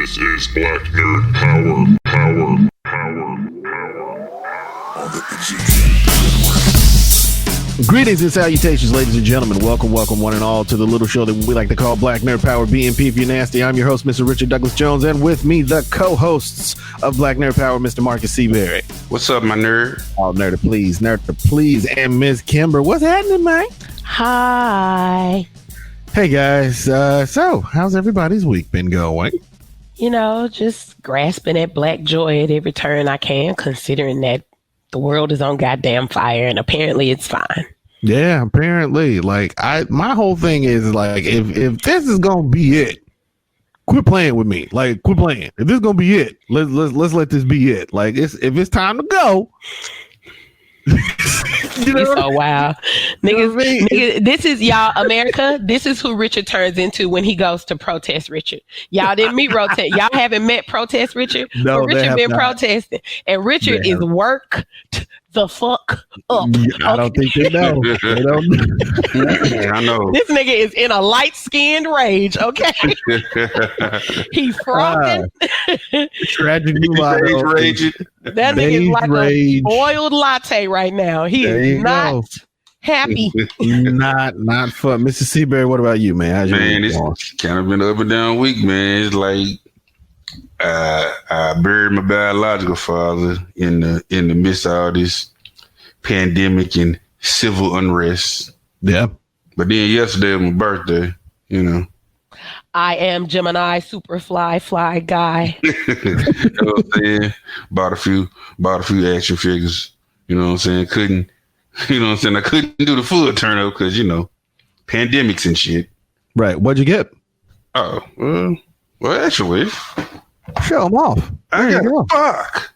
This is Black Nerd Power. On the KUDZUKIAN. Greetings and salutations, ladies and gentlemen. Welcome, one and all, to the little show that we like to call Black Nerd Power, BNP if you're nasty. I'm your host, Mr. Richard Douglas Jones, and with me, the co-hosts of Black Nerd Power, Mr. Marcus Seaberry. What's up, my nerd? Oh, nerd to please, and Ms. Kimber. What's happening, man? Hi. Hey, guys. So, how's everybody's week been going? You know, just grasping at black joy at every turn I can, considering that the world is on goddamn fire, and apparently it's fine. Yeah, apparently. Like, my whole thing is, like, if this is gonna be it, quit playing with me. Like, quit playing. If this is gonna be it, let's let this be it. Like, if it's time to go. You know? So wow, niggas, this is y'all America. This is who Richard turns into when he goes to protest Richard. Y'all didn't meet protest. Y'all haven't met protest Richard. No, but Richard been protesting, and Richard is worked the fuck up. I don't think they know. They don't. I know. This nigga is in a light-skinned rage. Okay, he frothing. Tragic mulatto. That nigga is like a boiled latte right now. He is not happy. not fun. Mr. Seaberry, what about you, man? How's your man, it's kind of been an up and down week, man. It's like I buried my biological father in the midst of all this pandemic and civil unrest. Yeah. But then yesterday was my birthday, you know. I am Gemini, super fly guy. You know what I'm saying? Bought a few action figures. You know what I'm saying? Couldn't I couldn't do the full turn up because, you know, pandemics and shit. Right. What'd you get? Oh, well, actually, show them off. I got a Spock.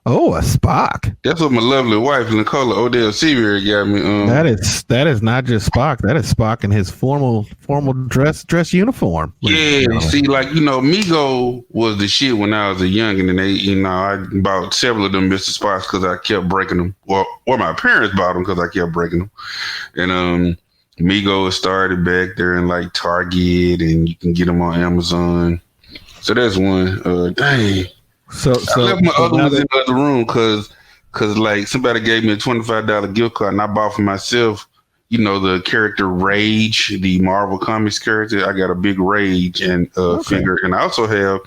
Oh, a Spock. That's what my lovely wife, Nicola Odell Seaberry, got me. That is not just Spock. That is Spock in his formal dress uniform. Yeah, see, like, you know, Migo was the shit when I was a youngin', and they, you know, I bought several of them Mr. Spocks because I kept breaking them. Or my parents bought them because I kept breaking them. And Migo started back there in like Target, and you can get them on Amazon. So that's one. Dang. So I left my other ones in the other room because like somebody gave me a $25 gift card and I bought for myself, you know, the character Rage, the Marvel Comics character. I got a big Rage and figure, and I also have.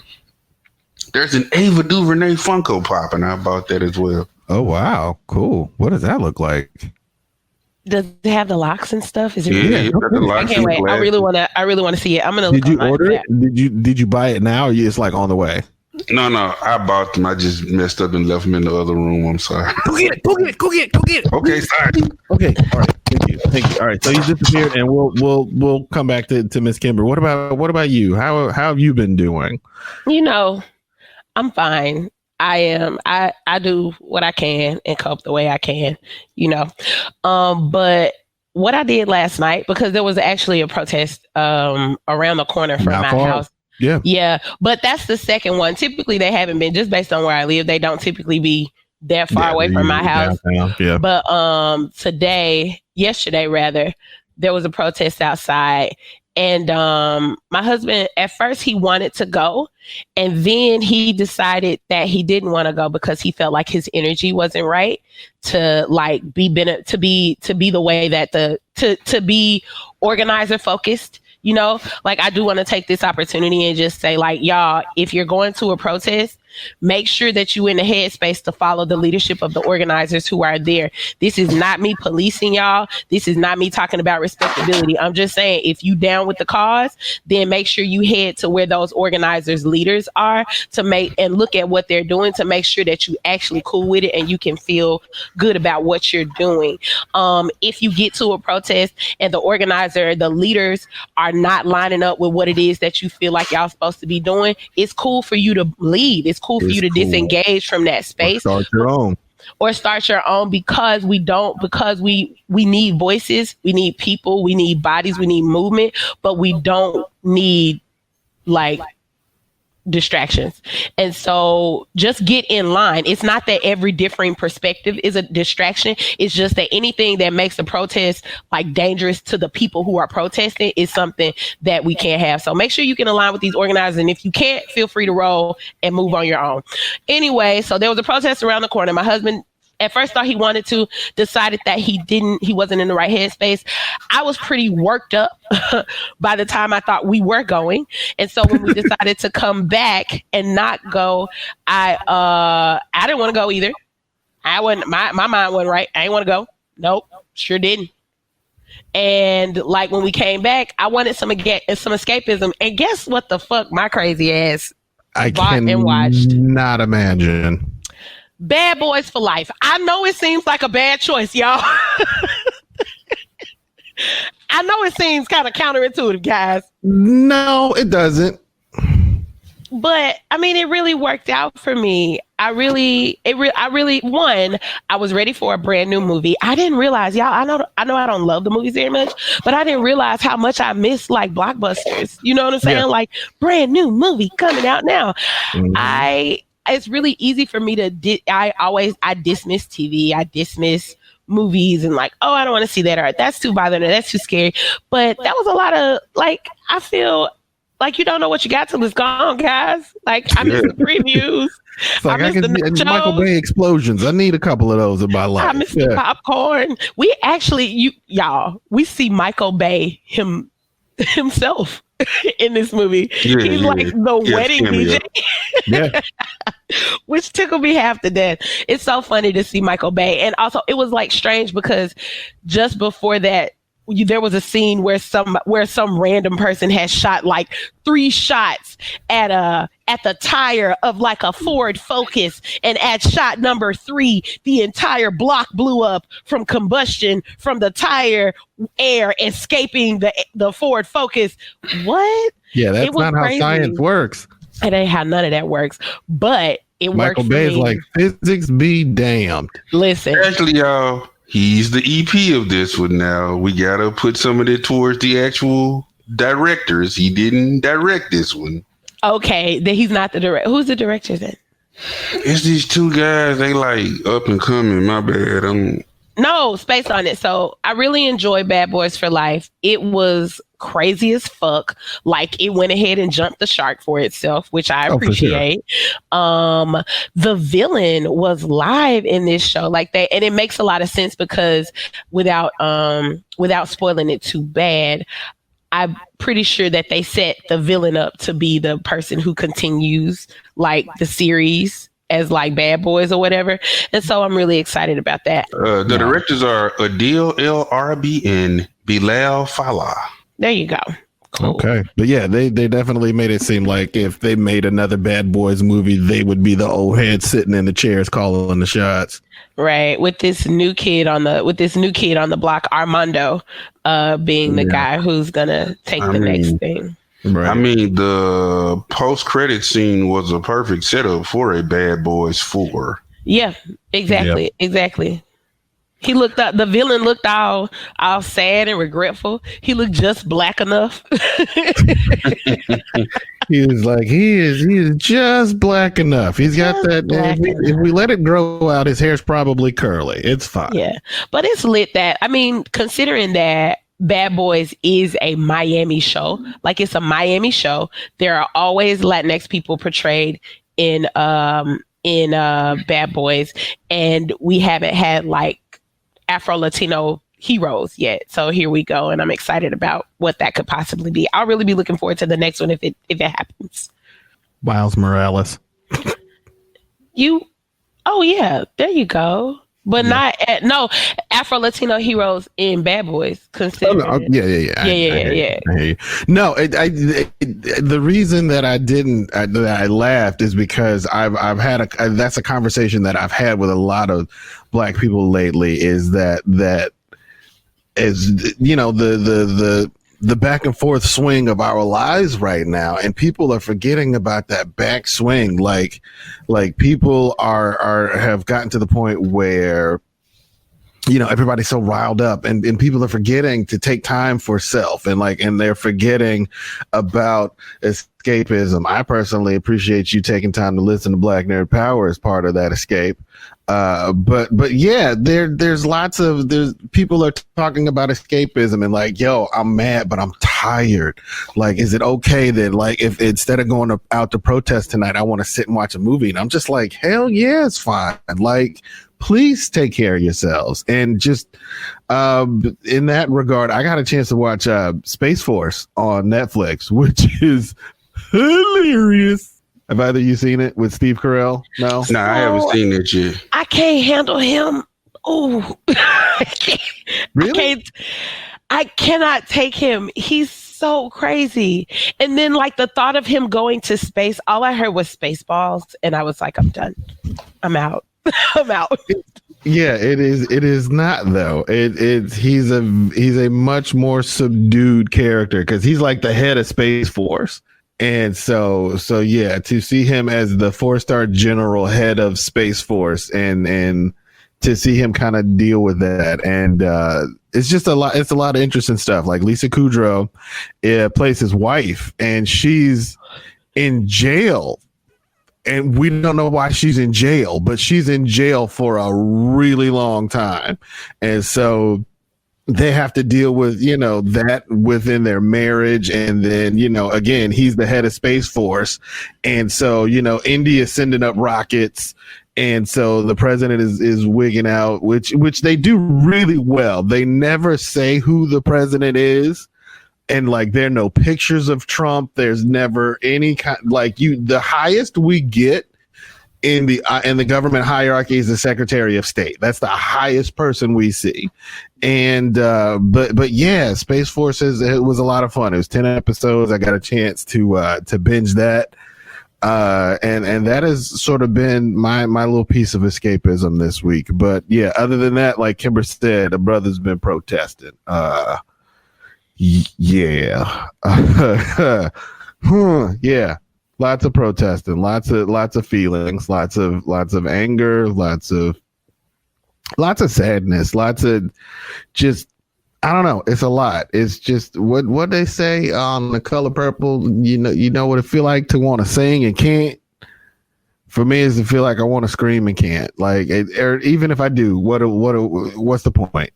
There's an Ava DuVernay Funko Pop, and I bought that as well. Oh wow, cool! What does that look like? Does it have the locks and stuff? Is it? Yeah, the locks. I can't wait. I really want to see it. I'm gonna. Did you order it? Did you buy it now? Or it's like on the way? No, I bought them. I just messed up and left them in the other room. I'm sorry. Go get it. Okay, sorry. Okay, all right. Thank you. All right, so you disappeared, and we'll come back to Miss Kimber. What about you? How have you been doing? You know, I'm fine. I am. I do what I can and cope the way I can. You know, but what I did last night, because there was actually a protest around the corner from my house. Yeah. But that's the second one. Typically, they haven't been, just based on where I live. They don't typically be that far away from my house. Yeah. But yesterday, there was a protest outside. And my husband, at first, he wanted to go. And then he decided that he didn't want to go because he felt like his energy wasn't right to like be the way that to be organizer focused. You know, like, I do want to take this opportunity and just say, like, y'all, if you're going to a protest, make sure that you're in the headspace to follow the leadership of the organizers who are there. This is not me policing y'all. This is not me talking about respectability. I'm just saying, if you down with the cause, then make sure you head to where those organizers' leaders are and look at what they're doing to make sure that you actually cool with it and you can feel good about what you're doing. If you get to a protest and the leaders are not lining up with what it is that you feel like y'all supposed to be doing, it's cool for you to leave. It's cool for you to disengage from that space. Or start your own because we need voices, we need people, we need bodies, we need movement, but we don't need like distractions. And so just get in line. It's not that every differing perspective is a distraction. It's just that anything that makes the protest like dangerous to the people who are protesting is something that we can't have. So make sure you can align with these organizers. And if you can't, feel free to roll and move on your own. Anyway, so there was a protest around the corner. My husband at first thought he wanted to, decided that he wasn't in the right headspace. I was pretty worked up by the time I thought we were going. And so when we decided to come back and not go, I didn't want to go either. I wasn't, my mind wasn't right. I didn't want to go. Nope, sure didn't. And like when we came back, I wanted some escapism. And guess what the fuck my crazy ass bought and watched? Not imagine. Bad Boys for Life. I know it seems like a bad choice, y'all. I know it seems kind of counterintuitive, guys. No, it doesn't. But I mean, it really worked out for me. I was ready for a brand new movie. I didn't realize, y'all, I know I don't love the movies very much, but I didn't realize how much I miss like blockbusters. You know what I'm saying? Yeah. Like brand new movie coming out now. Mm-hmm. It's really easy for me to I dismiss TV. I dismiss movies and like, oh, I don't want to see that, or that's too bothering, or that's too scary. But that was a lot of like, I feel like you don't know what you got till it's gone, guys. Like I miss the previews. It's like I miss the Michael Bay explosions. I need a couple of those in my life. I miss the popcorn. We actually, we see Michael Bay himself in this movie. He's like the wedding DJ. Yeah. Which tickled me half to death. It's so funny to see Michael Bay. And also it was like strange because just before that, there was a scene where some random person has shot like 3 shots at the tire of like a Ford Focus, and at shot number 3 the entire block blew up from combustion from the tire air escaping the Ford Focus. What? Yeah, that's not how science works. It ain't how none of that works, but it worked. Michael Bay is like, physics be damned. Listen, actually, y'all, he's the EP of this one now. We gotta put some of it towards the actual directors. He didn't direct this one. Okay, then he's not the director. Who's the director then? It's these 2 guys. They like up and coming. My bad. No, space on it. So I really enjoy Bad Boys for Life. It was crazy as fuck. Like it went ahead and jumped the shark for itself, which I appreciate. Sure. The villain was live in this show like that. And it makes a lot of sense because without spoiling it too bad, I'm pretty sure that they set the villain up to be the person who continues like the series as like Bad Boys or whatever. And so I'm really excited about that. The directors are Adil El Arabi and Bilal Fallah. There you go. Cool. Okay. But yeah, they definitely made it seem like if they made another Bad Boys movie, they would be the old head sitting in the chairs calling the shots. Right. With this new kid on the block, Armando, being the guy who's gonna take the next thing. Right. I mean, the post-credit scene was a perfect setup for a Bad Boys 4. Yeah, exactly. Yep. Exactly. The villain looked all sad and regretful. He looked just black enough. He was like, he is just black enough. He's got that. If we let it grow out, his hair's probably curly. It's fine. Yeah. But it's lit that, I mean, considering that Bad Boys is a Miami show, like it's a Miami show, there are always Latinx people portrayed in Bad Boys, and we haven't had like Afro-Latino heroes yet. So here we go, and I'm excited about what that could possibly be. I'll really be looking forward to the next one if it happens. Miles Morales. Oh yeah, there you go. But not Afro-Latino heroes in Bad Boys. Yeah. No, the reason that I laughed is because I've had that's a conversation that I've had with a lot of Black people lately. Is that is, you know, the back and forth swing of our lives right now, and people are forgetting about that back swing. Like people have gotten to the point where everybody's so riled up, and people are forgetting to take time for self, and they're forgetting about escapism. I personally appreciate you taking time to listen to Black Nerd Power as part of that escape. But yeah, there's people are talking about escapism and like, yo, I'm mad, but I'm tired. Like, is it okay that like if instead of going out to protest tonight, I want to sit and watch a movie? And I'm just like, hell yeah, it's fine. Like, please take care of yourselves. And just in that regard, I got a chance to watch Space Force on Netflix, which is hilarious. Have either you seen it with Steve Carell? No, I haven't seen it yet. I can't handle him. Oh, really? I cannot take him. He's so crazy. And then like the thought of him going to space, all I heard was Spaceballs, and I was like, I'm done. I'm out. I'm out. Yeah, it is. It is not though. He's a much more subdued character because he's like the head of Space Force. And so yeah, to see him as the 4-star general head of Space Force and to see him kind of deal with that. And it's just a lot. It's a lot of interesting stuff. Like Lisa Kudrow plays his wife, and she's in jail. And we don't know why she's in jail, but she's in jail for a really long time. And so they have to deal with, that within their marriage. And then, again, he's the head of Space Force. And so, India's sending up rockets. And so the president is wigging out, which they do really well. They never say who the president is. And like, there are no pictures of Trump. There's never any kind the highest we get in the government hierarchy is the Secretary of State. That's the highest person we see. And but yeah, Space Force it was a lot of fun. It was 10 episodes. I got a chance to binge that. And that has sort of been my little piece of escapism this week. But yeah, other than that, like Kimber said, the brother's been protesting. Yeah. Yeah. Lots of protesting, lots of feelings, lots of anger, lots of sadness, lots of just, I don't know. It's a lot. It's just what they say on The Color Purple. You know what it feel like to want to sing and can't. For me, is to feel like I want to scream and can't. Like, or even if I do, what's the point?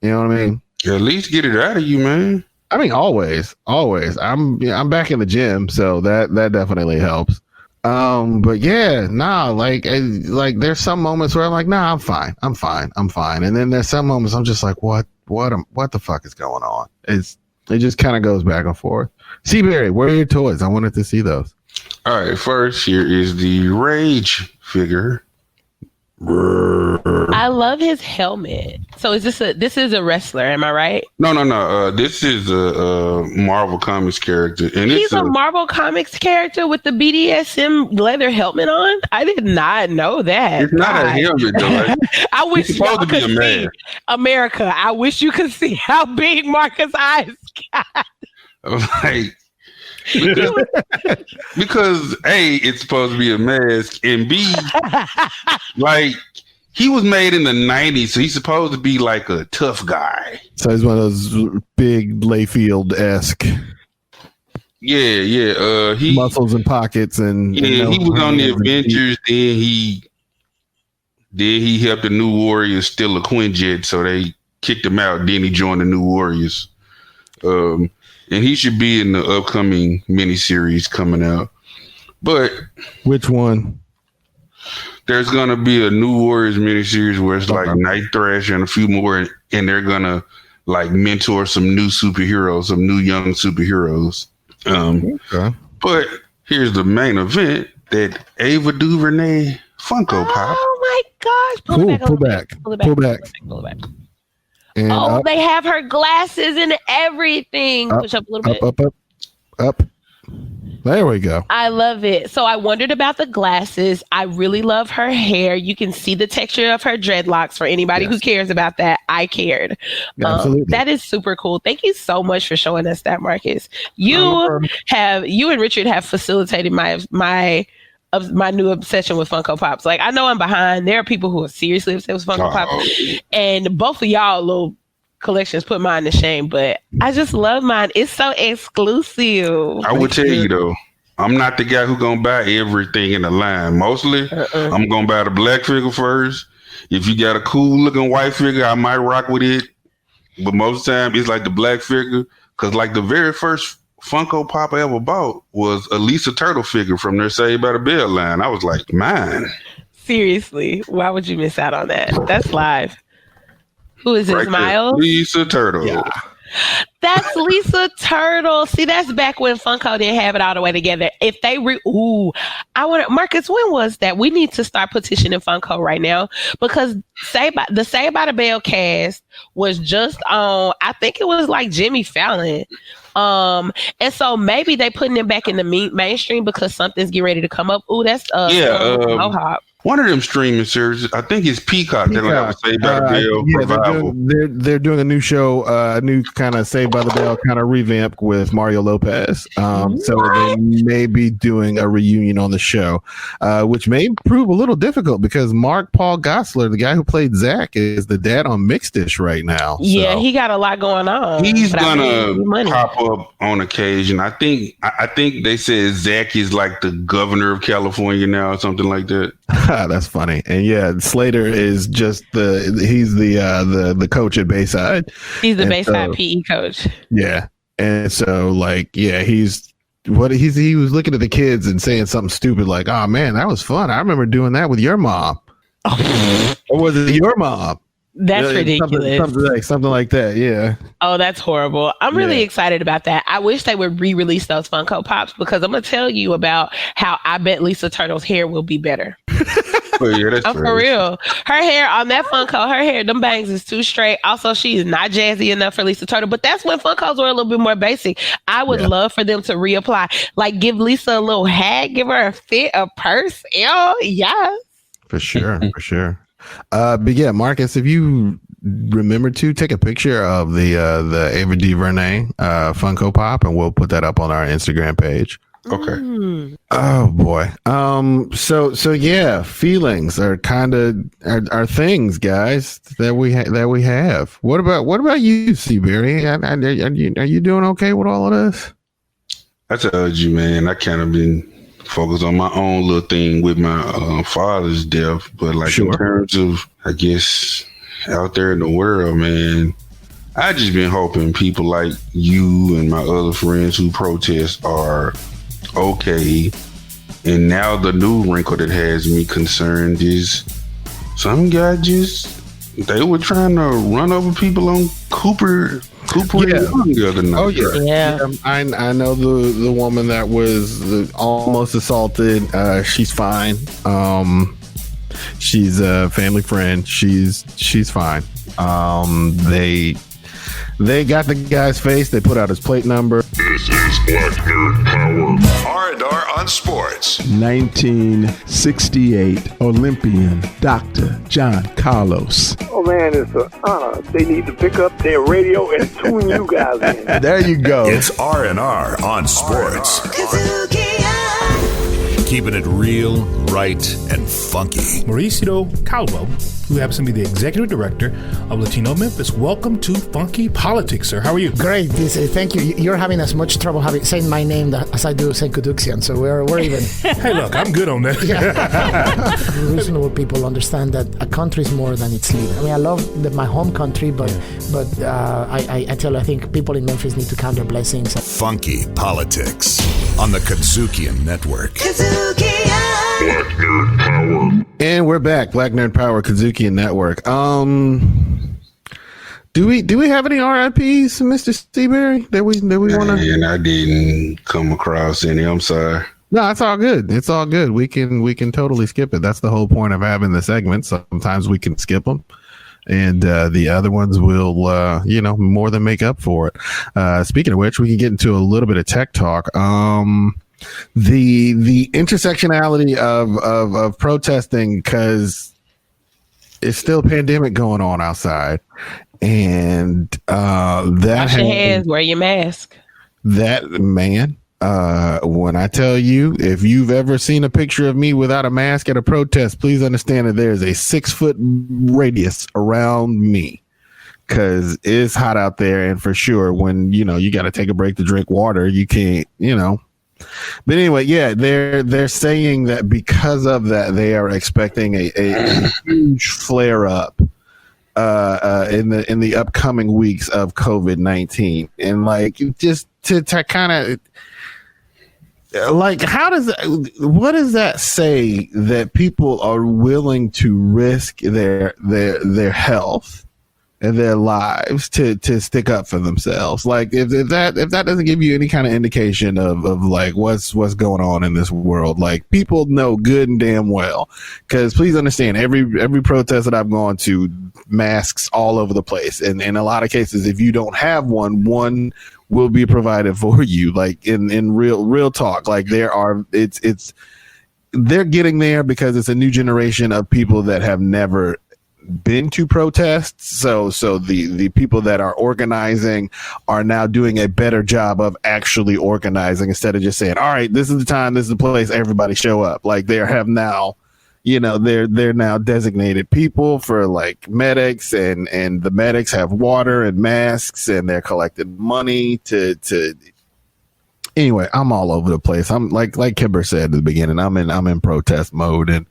You know what I mean? At least get it out of you, man. I mean, always. I'm back in the gym, so that definitely helps. But yeah, like there's some moments where I'm like, I'm fine. And then there's some moments I'm just like, what the fuck is going on? It just kind of goes back and forth. Seaberry, where are your toys? I wanted to see those. All right, first here is the Rage figure. I love his helmet. So this is a wrestler, am I right? No. This is a Marvel Comics character, and he's a Marvel Comics character with the BDSM leather helmet on. I did not know that. It's not a helmet, though. I wish he's supposed to be a man. America, I wish you could see how big Marcus' eyes got. Like, because A, it's supposed to be a mask, and B, like, he was made in the 90s, so he's supposed to be like a tough guy. So he's one of those big Layfield-esque. Yeah. He muscles and pockets and he was on the Avengers. Then he helped the New Warriors steal a Quinjet, so they kicked him out. Then he joined the New Warriors. And he should be in the upcoming miniseries coming out. But which one? There's gonna be a New Warriors miniseries where it's like Night Thrasher and a few more, and they're gonna like mentor some new superheroes, some new young superheroes. Okay. But here's the main event: that Ava DuVernay Funko Pop. Oh my gosh! Pull back. And they have her glasses and everything. Push up a little bit. Up. There we go. I love it. So I wondered about the glasses. I really love her hair. You can see the texture of her dreadlocks. For anybody who cares about that, I cared. Absolutely. That is super cool. Thank you so much for showing us that, Marcus. You and Richard have facilitated my of my new obsession with Funko Pops. Like, I know I'm behind. There are people who are seriously obsessed with Funko Pops, and both of y'all little collections put mine to shame. But I just love mine. It's so exclusive. I would tell you though, I'm not the guy who gonna buy everything in the line. Mostly, I'm gonna buy the black figure first. If you got a cool looking white figure, I might rock with it. But most of the time, it's like the black figure. Because like the very first Funko Pop I ever bought was a Lisa Turtle figure from their Saved by the Bell line. I was like, man. Seriously, why would you miss out on that? That's live. Who is this, Right there. Miles? Lisa Turtle. Yeah. That's Lisa Turtle. See, that's back when Funko didn't have it all the way together. If they Marcus, when was that? We need to start petitioning Funko right now, because the Saved by the Bell cast was just on, I think it was like Jimmy Fallon. And so maybe they putting it back in the mainstream because something's getting ready to come up. Ooh, that's Mohawk. One of them streaming series, I think it's Peacock. They're gonna have a Saved by the Bell revival. They're doing a new show, a new kind of Saved by the Bell kind of revamp with Mario Lopez. So they may be doing a reunion on the show, which may prove a little difficult because Mark Paul Gosselaar, the guy who played Zach, is the dad on Mixed Dish right now. Yeah, so. he got a lot going on. He's gonna pop up on occasion. I think they said Zach is like the governor of California now or something like that. That's funny. And yeah, Slater is just he's the coach at Bayside. He's the Bayside PE coach. Yeah. And so like, yeah, he was looking at the kids and saying something stupid like, "Oh man, that was fun. I remember doing that with your mom." Or was it your mom? That's ridiculous. Something like that. Yeah. Oh, that's horrible. I'm really excited about that. I wish they would re-release those Funko Pops, because I'm going to tell you about how I bet Lisa Turtle's hair will be better. I'm for real. Her hair on that Funko, them bangs is too straight. Also, she is not jazzy enough for Lisa Turtle, but that's when Funkos were a little bit more basic. I would love for them to reapply. Like, give Lisa a little hat, give her a fit, a purse. Yes. For sure. For sure. But yeah, Marcus, if you remember to take a picture of the Ava DuVernay Funko Pop, and we'll put that up on our Instagram page. Okay. Oh boy. So yeah, feelings are kind of are things, guys, that we have. What about you, Seaberry? Are you doing okay with all of this? I told you, man. I kind of been focused on my own little thing with my father's death, but like in terms of, I guess, out there in the world, man, I just been hoping people like you and my other friends who protest are okay. And now the new wrinkle that has me concerned is some guy they were trying to run over people on Cooper the other night. Oh yeah. I know the woman that was almost assaulted. She's fine. She's a family friend. She's fine. They got the guy's face. They put out his plate number. This is Black Nerd Power. R&R on Sports. 1968 Olympian Dr. John Carlos. Oh man, it's an honor. They need to pick up their radio and tune you guys in. There you go. It's R&R on Sports. Keeping it real, right, and funky. Mauricio Caldwell, who happens to be the executive director of Latino Memphis. Welcome to Funky Politics, sir. How are you? Great. Thank you. You're having as much trouble saying my name as I do saying KUDZUKIAN, so we're even. Hey, look, I'm good on that. Reasonable people understand that a country is more than its leader. I mean, I love my home country, but I think people in Memphis need to count their blessings. Funky Politics on the KUDZUKIAN Network. Black Nerd Power. And we're back. Black Nerd Power, KUDZUKIAN Network. Do we have any RIPs, Mr. Seaberry, that we want to? And I didn't come across any. I'm sorry. No, it's all good. It's all good. We can totally skip it. That's the whole point of having the segment. Sometimes we can skip them, and the other ones will more than make up for it. Speaking of which, we can get into a little bit of tech talk. The intersectionality of protesting, because it's still a pandemic going on outside, and that wash your hands, wear your mask. That man, When I tell you, if you've ever seen a picture of me without a mask at a protest, please understand that there's a 6-foot radius around me. Because it's hot out there, and for sure, when you got to take a break to drink water, you can't, But anyway, yeah, they're saying that because of that, they are expecting a huge flare up in the upcoming weeks of COVID-19, and like just to kind of like what does that say that people are willing to risk their health and their lives to stick up for themselves? Like if that doesn't give you any kind of indication of like what's going on in this world, like people know good and damn well, because please understand, every protest that I've gone to, masks all over the place, and in a lot of cases, if you don't have one will be provided for you. Like in real talk, like they're getting there because it's a new generation of people that have never been to protests, so the people that are organizing are now doing a better job of actually organizing, instead of just saying, all right, this is the time, this is the place, everybody show up. Like they're now designated people for like medics, and the medics have water and masks, and they're collecting money to anyway. I'm all over the place. I'm like Kimber said at the beginning, I'm in protest mode, and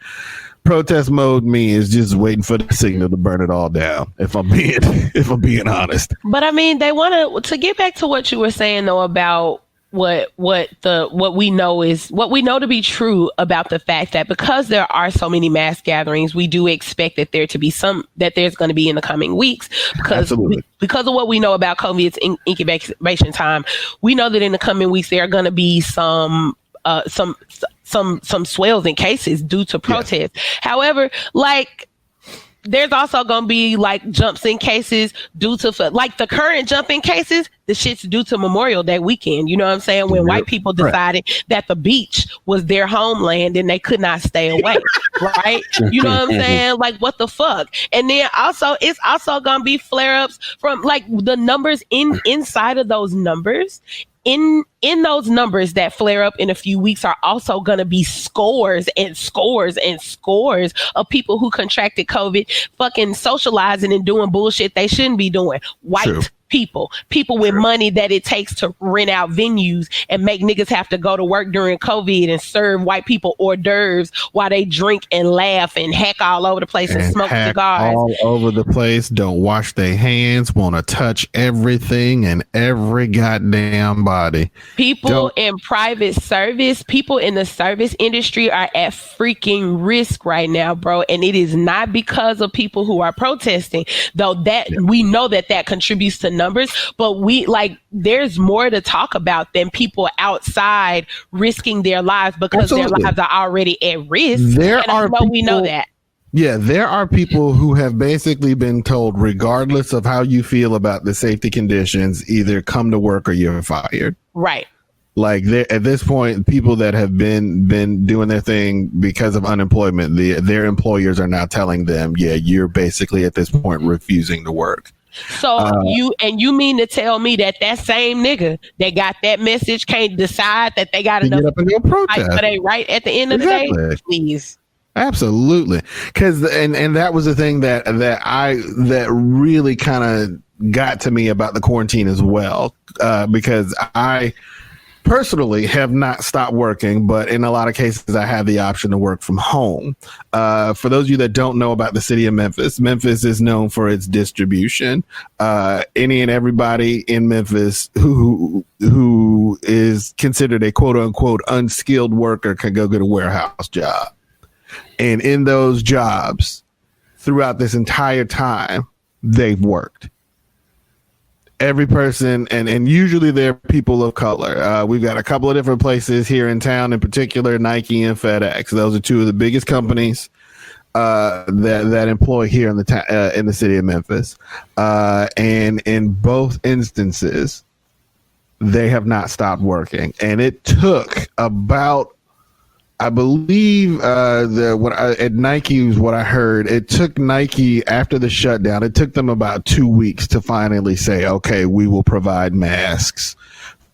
protest mode me is just waiting for the signal to burn it all down, if I'm being honest. But I mean, they want to get back to what you were saying though about what we know to be true about the fact that because there are so many mass gatherings, we do expect that there's going to be in the coming weeks, because because of what we know about COVID's incubation time. We know that in the coming weeks there are going to be some swells in cases due to protests. Yeah. However, like there's also going to be like jumps in cases due to like the current jump in cases. The shit's due to Memorial Day weekend. You know what I'm saying? When white people decided that the beach was their homeland and they could not stay away. Right? You know what I'm saying? Like what the fuck? And then also it's also going to be flare ups from like the numbers inside of those numbers. In those numbers that flare up in a few weeks are also going to be scores and scores and scores of people who contracted COVID, fucking socializing and doing bullshit they shouldn't be doing. White people with money that it takes to rent out venues and make niggas have to go to work during COVID and serve white people hors d'oeuvres while they drink and laugh and hack all over the place and smoke cigars. All over the place, don't wash their hands, want to touch everything and every goddamn body. People in private service, people in the service industry are at freaking risk right now, bro. And it is not because of people who are protesting, though we know that contributes to numbers, but there's more to talk about than people outside risking their lives because their lives are already at risk. We know that. Yeah, there are people who have basically been told, regardless of how you feel about the safety conditions, either come to work or you're fired. Right. Like at this point, people that have been doing their thing because of unemployment, their employers are now telling them, yeah, you're basically at this point refusing to work. So you mean to tell me that same nigga that got that message can't decide that they got enough fight for they right at the end of the day? Please. Absolutely. Because and that was the thing that really kind of got to me about the quarantine as well, because I personally have not stopped working, but in a lot of cases I have the option to work from home. For those of you that don't know about the city of Memphis is known for its distribution. Any and everybody in Memphis who is considered a quote unquote unskilled worker can go get a warehouse job. And in those jobs throughout this entire time, they've worked. Every person, and usually they're people of color. We've got a couple of different places here in town, in particular Nike and FedEx. Those are two of the biggest companies that employ here in the city of Memphis. And in both instances, they have not stopped working. And it took about, I believe at Nike was what I heard. It took Nike after the shutdown. It took them about 2 weeks to finally say, okay, we will provide masks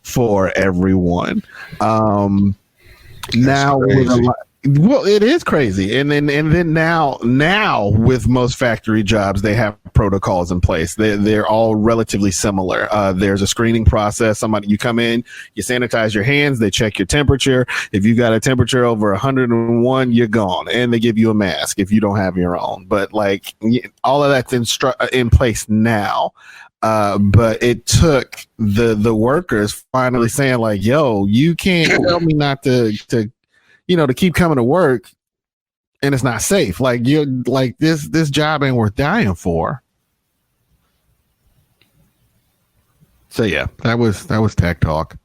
for everyone. Now with a lot, well, it is crazy, and then now with most factory jobs, they have protocols in place. They're all relatively similar. There's a screening process. You come in, you sanitize your hands, they check your temperature. If you got a temperature over 101, you're gone, and they give you a mask if you don't have your own. But like all of that's in place now. But it took the workers finally saying like, "Yo, you can't tell me not to keep coming to work, and it's not safe. Like you're like this job ain't worth dying for." So yeah, that was Tech Talk.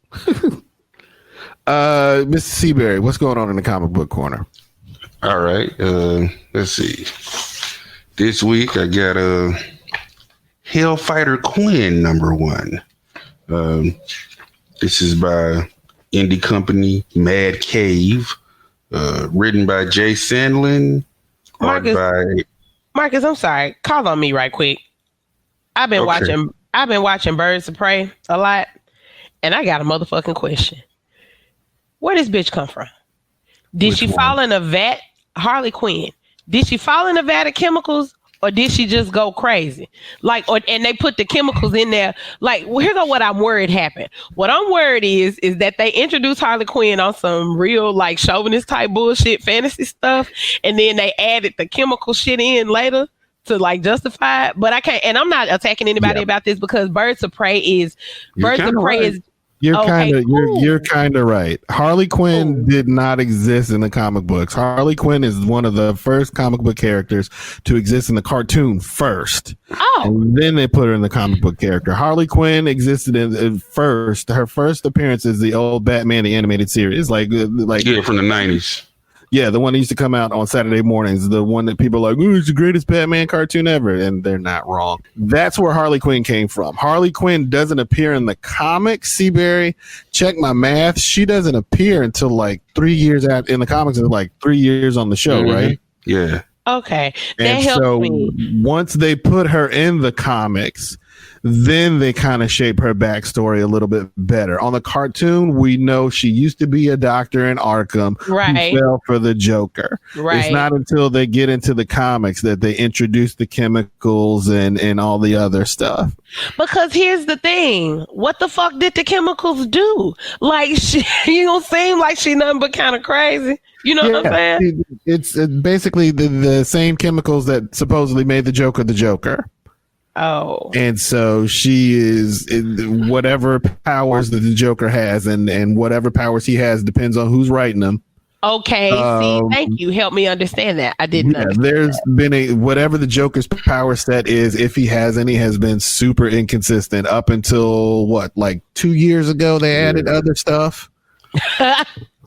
Mr. Seabury, what's going on in the comic book corner? All right, let's see. This week I got Hellfighter Quinn #1. This is by indie company Mad Cave. Written by Jay Sandlin. Marcus, I'm sorry. Call on me right quick. I've been watching Birds of Prey a lot, and I got a motherfucking question. Where this bitch come from? Did she fall in a vat? Harley Quinn. Did she fall in a vat of chemicals? Or did she just go crazy? And they put the chemicals in there. Like, well, here's what I'm worried happened. What I'm worried is that they introduced Harley Quinn on some real, like, chauvinist type bullshit fantasy stuff. And then they added the chemical shit in later to, like, justify it. But I can't, and I'm not attacking anybody about this because Birds of Prey is. You're kind of right. Harley Quinn did not exist in the comic books. Harley Quinn is one of the first comic book characters to exist in the cartoon first. Oh. And then they put her in the comic book character. Harley Quinn existed in first. Her first appearance is the old Batman the animated series, like from the 90s. Yeah, the one that used to come out on Saturday mornings, the one that people are like, "Ooh, it's the greatest Batman cartoon ever," and they're not wrong. That's where Harley Quinn came from. Harley Quinn doesn't appear in the comics. Seabury, check my math. She doesn't appear until like 3 years out in the comics, and like 3 years on the show, right? Yeah. Okay, that helps me. Once they put her in the comics, then they kind of shape her backstory a little bit better. On the cartoon, we know she used to be a doctor in Arkham who fell for the Joker. Right. It's not until they get into the comics that they introduce the chemicals and all the other stuff. Because here's the thing. What the fuck did the chemicals do? Like, you don't seem like she nothing but kind of crazy. You know what I'm saying? It's basically the same chemicals that supposedly made the Joker. Oh. And so she is whatever powers that the Joker has, and whatever powers he has depends on who's writing them. Okay, see, thank you. Help me understand that. I didn't understand there's been whatever the Joker's power set is, if he has any, has been super inconsistent up until like 2 years ago they added other stuff.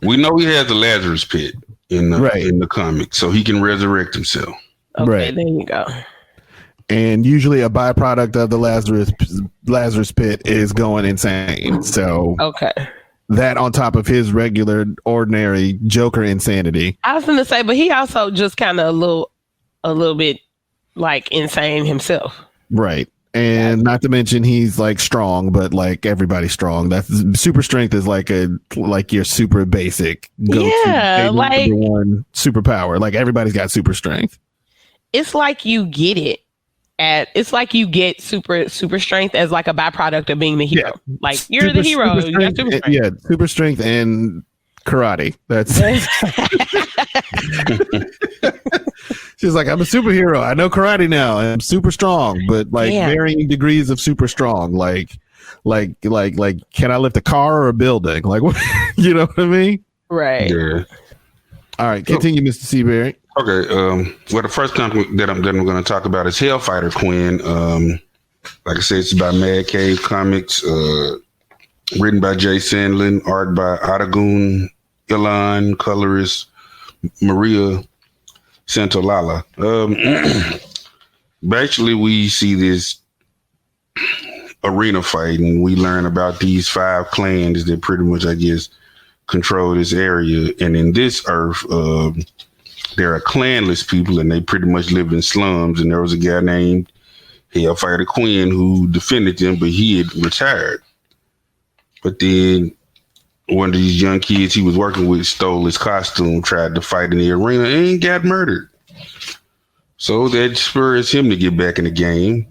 We know he has the Lazarus pit in the comic, so he can resurrect himself. Okay, there you go. And usually a byproduct of the Lazarus pit is going insane. So that on top of his regular, ordinary Joker insanity. I was going to say, but he also just kind of a little bit like insane himself. Right. And not to mention he's like strong, but like everybody's strong. That's super strength is like your super basic go-to like one superpower. Like everybody's got super strength. It's like you get it. It's like you get super strength as like a byproduct of being the hero. Yeah. Like you're the hero. You got super strength. Yeah, super strength and karate. That's she's like, I'm a superhero. I know karate now. I'm super strong, but like varying degrees of super strong. Like, can I lift a car or a building? Like, what? You know what I mean? Right. Yeah. All right, continue, Mr. Seabury. Okay, well, the first comic that I'm going to talk about is Hellfighter Quinn. Like I said, it's by Mad Cave Comics, written by Jay Sandlin, art by Adagun Ilan, colorist Maria Santolala. Basically, we see this arena fight, and we learn about these 5 clans that pretty much, I guess, control this area. And in this earth, there are clanless people, and they pretty much live in slums. And there was a guy named Hellfighter Quinn who defended them, but he had retired. But then one of these young kids he was working with stole his costume, tried to fight in the arena, and got murdered. So that spurs him to get back in the game.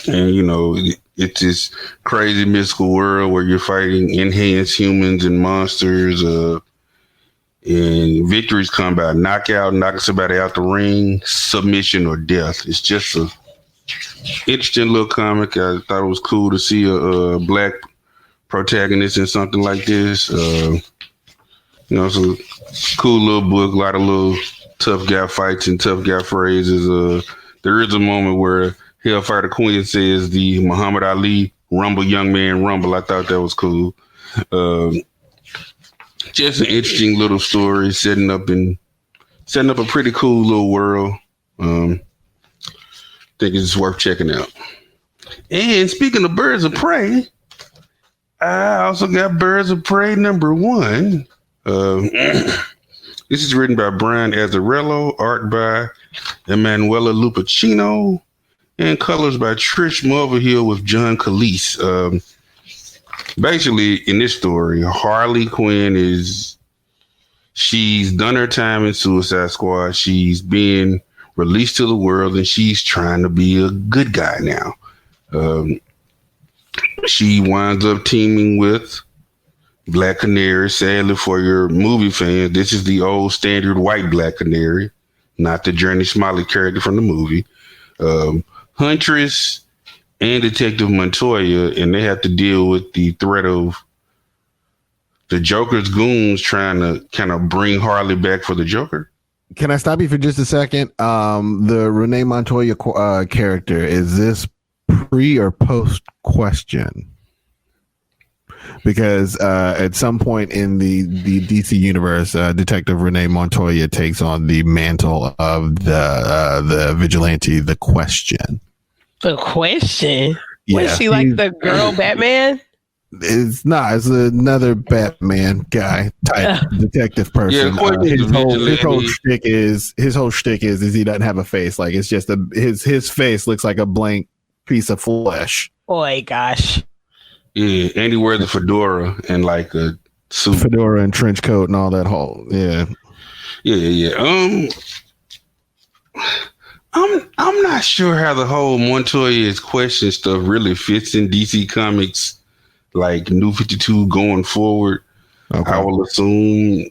And, you know, it's this crazy mystical world where you're fighting enhanced humans and monsters. And victories come by knockout, knocking somebody out the ring, submission, or death. It's just a interesting little comic. I thought it was cool to see a black protagonist in something like this. You know, it's a cool little book, a lot of little tough guy fights and tough guy phrases. There is a moment where Hellfire Queen says the Muhammad Ali Rumble, young man rumble. I thought that was cool. Just an interesting little story, setting up a pretty cool little world. Think it's worth checking out. And speaking of Birds of Prey, I also got Birds of Prey #1. This is written by Brian Azzarello, art by Emanuela Lupacchino, and colors by Trish Mulvihill with John Cleese. Basically, in this story, Harley Quinn she's done her time in Suicide Squad. She's being released to the world, and she's trying to be a good guy now. She winds up teaming with Black Canary. Sadly for your movie fans, this is the old standard white Black Canary, not the Journey Smiley character from the movie. Huntress and Detective Montoya, and they have to deal with the threat of the Joker's goons trying to kind of bring Harley back for the Joker. Can I stop you for just a second? The Renee Montoya character, is this pre or post Question? Because at some point in the DC universe, Detective Renee Montoya takes on the mantle of the vigilante, the Question. The Question? Yeah, Was she like the girl Batman? It's not. It's another Batman guy type detective person. His whole shtick is he doesn't have a face. Like, it's just his face looks like a blank piece of flesh. Boy, gosh. Yeah, and he wears a fedora and like a suit. Fedora and trench coat and all that whole Yeah. I'm not sure how the whole Montoya's Question stuff really fits in DC Comics, like New 52 going forward. Okay. I will assume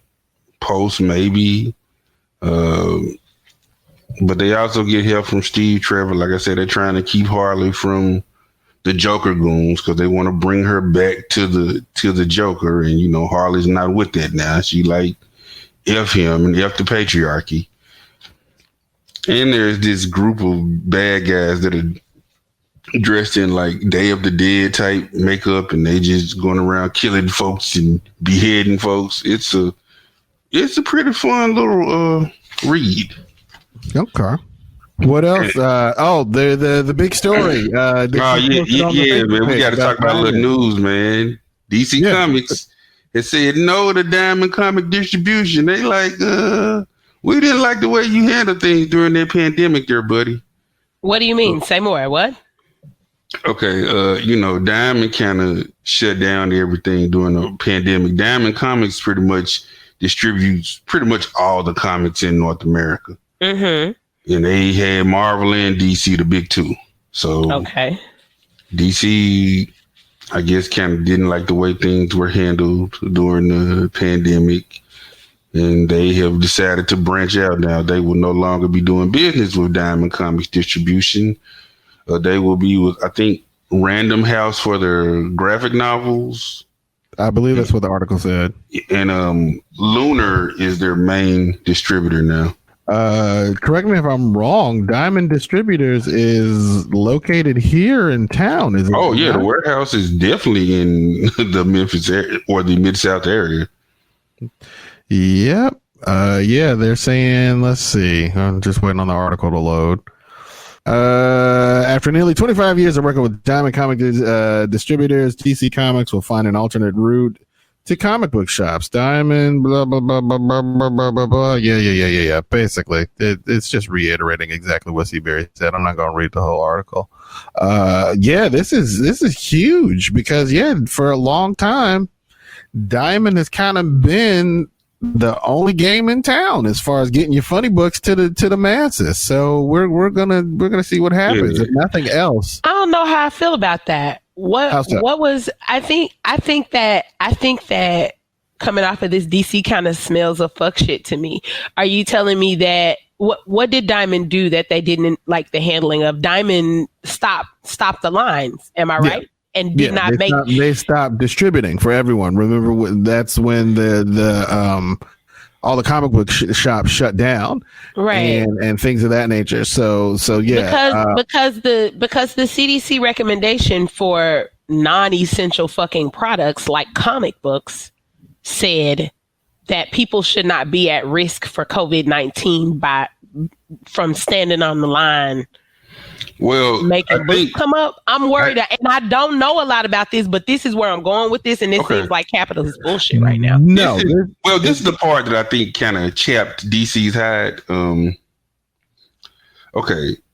post maybe. But they also get help from Steve Trevor. Like I said, they're trying to keep Harley from the Joker goons because they want to bring her back to the Joker. And, you know, Harley's not with that now. She like F him and F the patriarchy. And there's this group of bad guys that are dressed in like Day of the Dead type makeup, and they just going around killing folks and beheading folks. It's a pretty fun little read. Okay. What else? The big story. Man. We got to talk about a little news, man. DC Comics has said no to Diamond Comic Distribution. They like, we didn't like the way you handled things during that pandemic there, buddy. What do you mean? Say more. What? Okay, Diamond kind of shut down everything during the pandemic. Diamond Comics pretty much distributes pretty much all the comics in North America. Mm-hmm. And they had Marvel and DC, the big two. So okay, DC, I guess, kind of didn't like the way things were handled during the pandemic. And they have decided to branch out now. They will no longer be doing business with Diamond Comics Distribution. They will be with, I think, Random House for their graphic novels. I believe that's what the article said. And Lunar is their main distributor now. Correct me if I'm wrong. Diamond Distributors is located here in town. Is it? Oh, yeah. The warehouse is definitely in the Memphis area or the Mid-South area. Yep. They're saying, let's see. I'm just waiting on the article to load. After nearly 25 years of working with Diamond Comic Distributors, DC Comics will find an alternate route to comic book shops. Diamond, blah, blah, blah, blah, blah, blah, blah, blah, blah. Yeah. Basically, it's just reiterating exactly what Seabury said. I'm not going to read the whole article. This is huge because, for a long time, Diamond has kind of been the only game in town as far as getting your funny books to the masses. So we're gonna see what happens. If nothing else, I don't know how I feel about that. What was I think that coming off of this DC kind of smells of fuck shit to me. Are you telling me that what did Diamond do that they didn't like the handling of? Diamond stopped the lines. Am I right? And did not make. They stopped distributing for everyone. Remember, that's when the all the comic book shops shut down, right? And things of that nature. So yeah, because the CDC recommendation for non-essential fucking products like comic books said that people should not be at risk for COVID-19 from standing on the line. Well, making books come up. I'm worried, and I don't know a lot about this, but this is where I'm going with this, and this seems like capitalist bullshit right now. No, this is the part that I think kind of chapped DC's hide.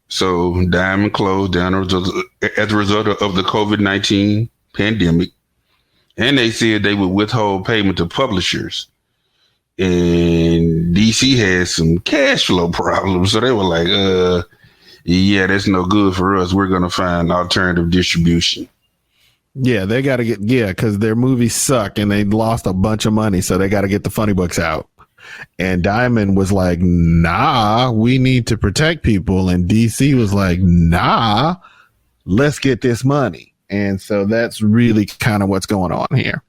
So Diamond closed down as a result of the COVID-19 pandemic, and they said they would withhold payment to publishers. And DC had some cash flow problems, so they were like, yeah, that's no good for us. We're going to find alternative distribution. Yeah, they got to get, because their movies suck and they lost a bunch of money. So they got to get the funny books out. And Diamond was like, nah, we need to protect people. And DC was like, nah, let's get this money. And so that's really kind of what's going on here.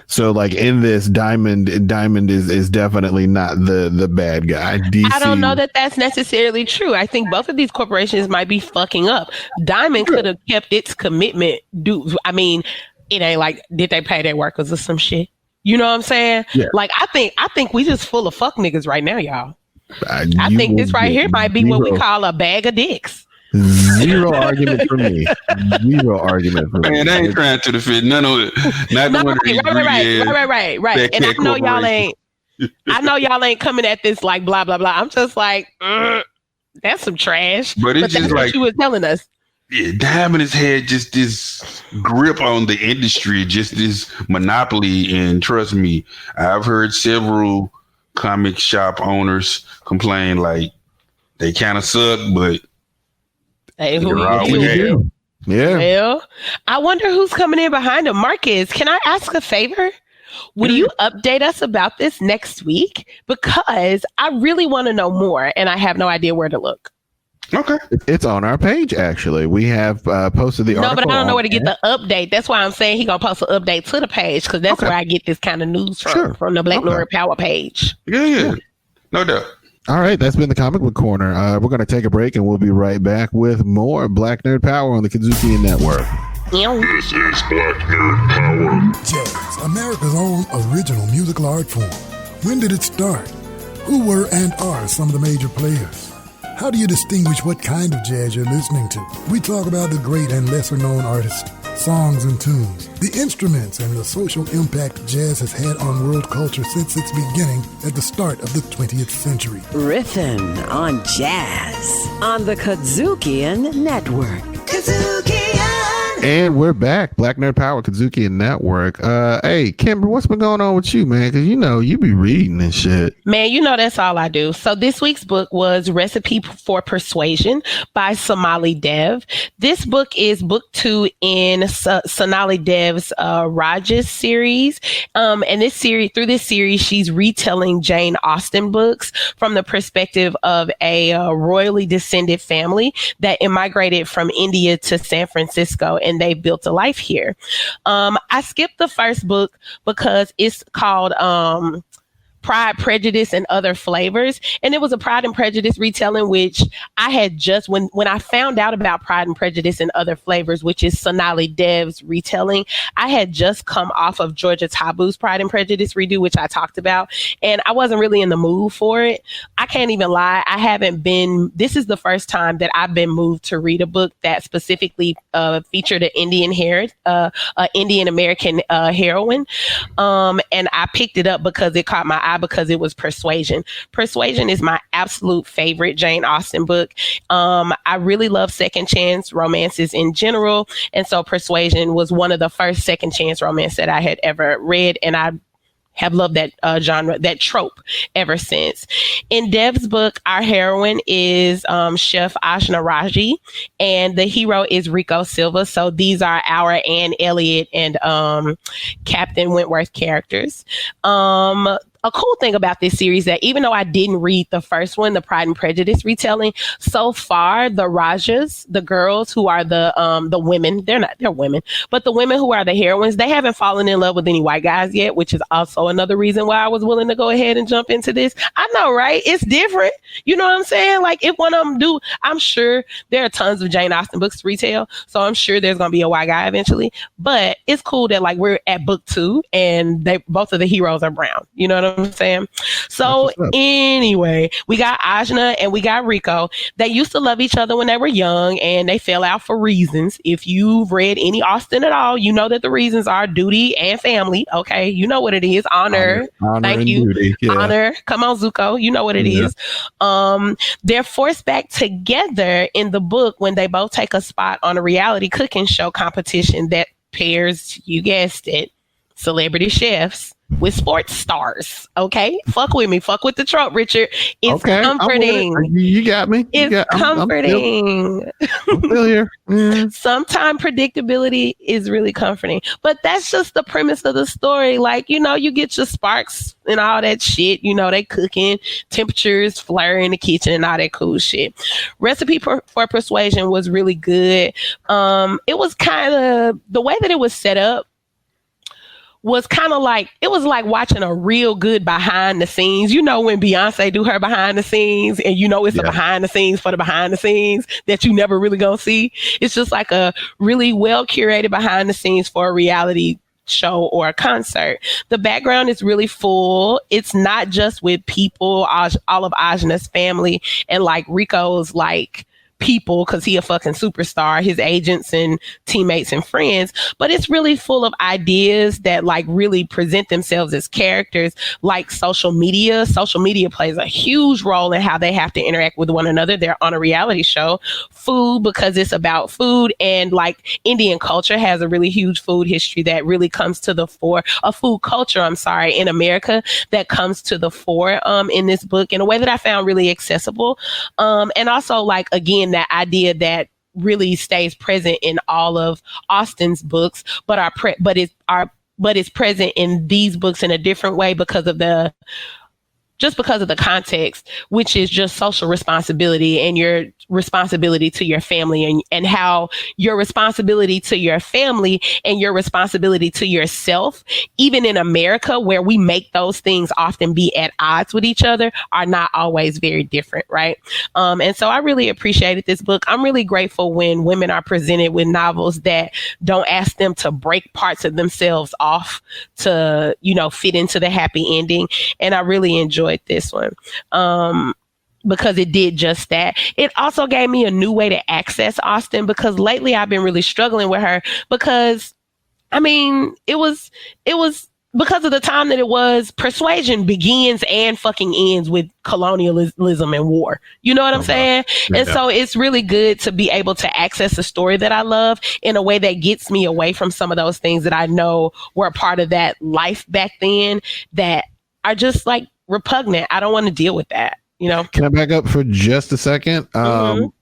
So like in this, Diamond is definitely not the bad guy. DC, I don't know that that's necessarily true. I think both of these corporations might be fucking up. Diamond could have kept its commitment due. I mean, it ain't like, did they pay their workers or some shit? You know what I'm saying? Yeah. Like I think we just full of fuck niggas right now, y'all. I think this right here might be what we call a bag of dicks. Zero argument for me. Man, I ain't trying to defend none of it. Right. And I know y'all ain't coming at this like blah blah blah. I'm just like, that's some trash. But it's just like you was telling us. Yeah, Diamond has had just this grip on the industry, just this monopoly. And trust me, I've heard several comic shop owners complain like they kind of suck, but hey, yeah. Well, I wonder who's coming in behind him. Marcus, can I ask a favor? Would you update us about this next week? Because I really want to know more, and I have no idea where to look. Okay. It's on our page, actually. We have posted the article. No, but I don't know where to get the update. That's why I'm saying he's going to post an update to the page, because that's where I get this kind of news from the Black Nerd Power page. Yeah. No doubt. All right, that's been the Comic Book Corner. We're going to take a break, and we'll be right back with more Black Nerd Power on the KUDZUKIAN Network. This is Black Nerd Power. Jazz, America's own original musical art form. When did it start? Who were and are some of the major players? How do you distinguish what kind of jazz you're listening to? We talk about the great and lesser-known artists, songs and tunes, the instruments, and the social impact jazz has had on world culture since its beginning at the start of the 20th century. Riffin' on jazz on the KUDZUKIAN Network. And we're back. Black Nerd Power, KUDZUKIAN Network. Hey, Kimber, what's been going on with you, man? Because you be reading and shit. Man, that's all I do. So this week's book was Recipe for Persuasion by Somali Dev. This book is book 2 in Sonali Dev's Rajas series. And through this series, she's retelling Jane Austen books from the perspective of a royally descended family that immigrated from India to San Francisco, and they built a life here. I skipped the first book because it's called Pride, Prejudice, and Other Flavors. And it was a Pride and Prejudice retelling, which I had just, when I found out about Pride and Prejudice and Other Flavors, which is Sonali Dev's retelling, I had just come off of Georgia Tabu's Pride and Prejudice redo, which I talked about, and I wasn't really in the mood for it. I can't even lie. This is the first time that I've been moved to read a book that specifically featured an Indian American heroine. And I picked it up because it caught my eye because it was Persuasion. Persuasion is my absolute favorite Jane Austen book. I really love second chance romances in general. And so Persuasion was one of the first second chance romance that I had ever read. And I have loved that genre, that trope ever since. In Dev's book, our heroine is Chef Ajna Raji, and the hero is Rico Silva. So these are our Anne Elliot and Captain Wentworth characters. A cool thing about this series that even though I didn't read the first one, the Pride and Prejudice retelling, so far the Rajas, the girls who are the women, they're women, but the women who are the heroines, they haven't fallen in love with any white guys yet, which is also another reason why I was willing to go ahead and jump into this. I know, right? It's different. You know what I'm saying? Like if one of them do, I'm sure there are tons of Jane Austen books to retail, so I'm sure there's gonna be a white guy eventually. But it's cool that like we're at book 2 and both of the heroes are brown. You know what I'm saying? So anyway, we got Ajna and we got Rico. They used to love each other when they were young and they fell out for reasons. If you've read any Austen at all, you know that the reasons are duty and family. Okay, you know what it is. Honor. Thank you. Duty. Yeah. Honor. Come on, Zuko. You know what it is. They're forced back together in the book when they both take a spot on a reality cooking show competition that pairs, you guessed it, celebrity chefs with sports stars. Okay, fuck with me. Fuck with the trope, Richard. It's comforting. You got me. It's comforting. I'm still here. Sometimes predictability is really comforting, but that's just the premise of the story. Like, you know, you get your sparks and all that shit. You know, they cooking, temperatures flare in the kitchen and all that cool shit. Recipe for Persuasion was really good. It was kind of the way that it was set up was kind of like, it was like watching a real good behind the scenes. You know, when Beyonce do her behind the scenes and you know, it's a behind the scenes for the behind the scenes that you never really gonna see. It's just like a really well curated behind the scenes for a reality show or a concert. The background is really full. It's not just with people, all of Ajna's family and like Rico's like people, because he a fucking superstar, his agents and teammates and friends, but it's really full of ideas that like really present themselves as characters, like social media. Social media plays a huge role in how they have to interact with one another. They're on a reality show. Food, because it's about food, and like Indian culture has a really huge food history that really comes to the fore, a food culture, in America that comes to the fore in this book in a way that I found really accessible. And also like, again, that idea that really stays present in all of Austen's books, but is present in these books in a different way because of the context, which is just social responsibility and your responsibility to your family and how your responsibility to your family and your responsibility to yourself, even in America, where we make those things often be at odds with each other, are not always very different, right? And so I really appreciated this book. I'm really grateful when women are presented with novels that don't ask them to break parts of themselves off to, you know, fit into the happy ending. And I really enjoyed this one. Because it did just that. It also gave me a new way to access Austen, because lately I've been really struggling with her because, I mean, it was because of the time that it was. Persuasion begins and fucking ends with colonialism and war. You know what I'm saying? Yeah. And so it's really good to be able to access a story that I love in a way that gets me away from some of those things that I know were a part of that life back then that are just like repugnant. I don't want to deal with that. You know, can I back up for just a second?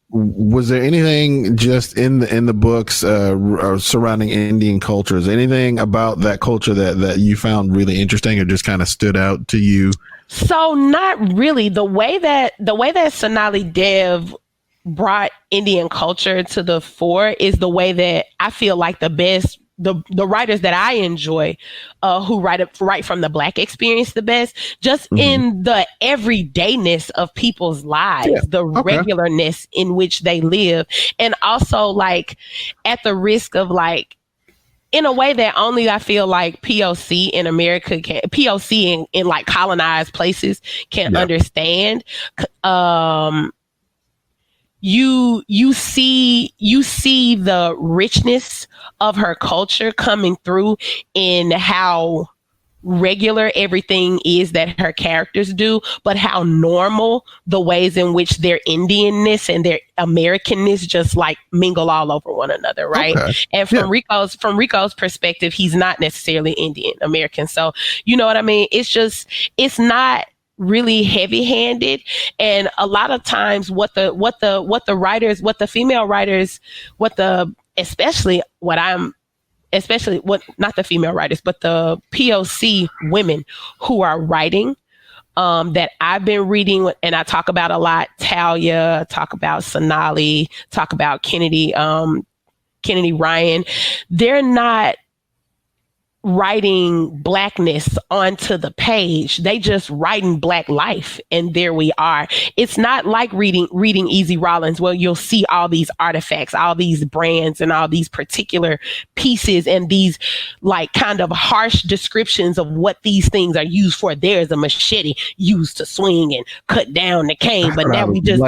Was there anything just in the books surrounding Indian cultures, anything about that culture that you found really interesting or just kind of stood out to you? So not really. The way that Sonali Dev brought Indian culture to the fore is the way that I feel like the best the writers that I enjoy, who write from the Black experience the best, just in the everydayness of people's lives, the regularness in which they live, and also like at the risk of like, in a way that only I feel like POC in America can, POC in like colonized places can understand. You see the richness of her culture coming through in how regular everything is that her characters do, but how normal the ways in which their Indianness and their Americanness just like mingle all over one another, right? Okay. And from Rico's perspective, he's not necessarily Indian American, so you know what I mean. It's not really heavy-handed, and a lot of times especially not the female writers, but the POC women who are writing, that I've been reading, and I talk about a lot, Talia, talk about Sonali, talk about Kennedy Ryan. They're not writing Blackness onto the page. They just writing Black life, and there we are. It's not like reading Easy Rollins, where you'll see all these artifacts, all these brands, and all these particular pieces, and these like kind of harsh descriptions of what these things are used for. There's a machete used to swing and cut down the cane, but now we just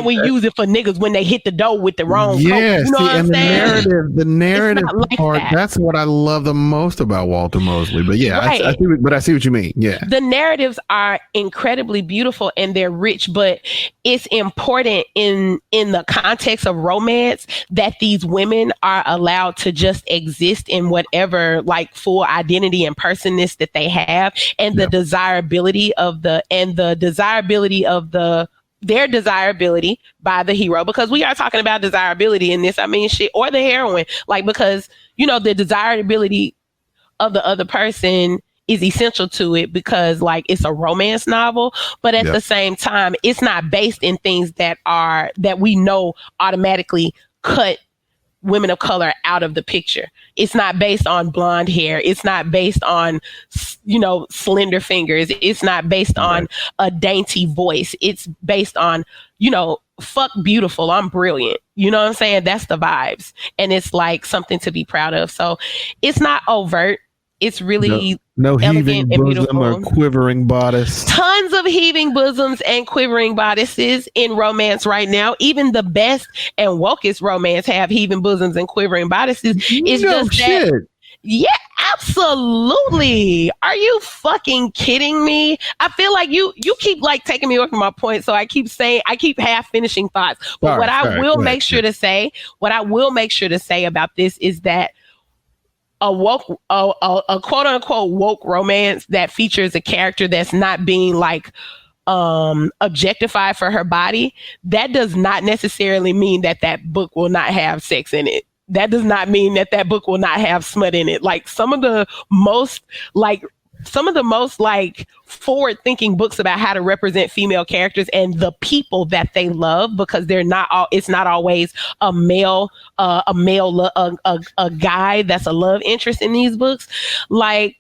we use it for niggas when they hit the dough with the wrong coat. You know what I'm saying? The narrative part, that's what I love the most about Walter Mosley. But yeah, right. I see what you mean. Yeah, the narratives are incredibly beautiful and they're rich, but it's important in the context of romance that these women are allowed to just exist in whatever like full identity and personness that they have, and the desirability of their desirability by the hero, because we are talking about desirability in this. I mean, shit, or the heroine, like, because you know the desirability of the other person is essential to it, because like it's a romance novel, but at the same time, it's not based in things that we know automatically cut women of color out of the picture. It's not based on blonde hair. It's not based on, you know, slender fingers. It's not based on a dainty voice. It's based on, you know, fuck beautiful, I'm brilliant. You know what I'm saying? That's the vibes. And it's like something to be proud of. So it's not overt. It's really no heaving bosom or quivering bodice. Tons of heaving bosoms and quivering bodices in romance right now. Even the best and wokest romance have heaving bosoms and quivering bodices. It's just shit. Yeah, absolutely. Are you fucking kidding me? I feel like you keep like taking me away from my point, so I keep half finishing thoughts. But what I will make sure to say about this is that a quote unquote woke romance that features a character that's not being like objectified for her body, that does not necessarily mean that book will not have sex in it. That does not mean that book will not have smut in it. Like some of the most forward-thinking books about how to represent female characters and the people that they love, because it's not always a guy that's a love interest in these books, like,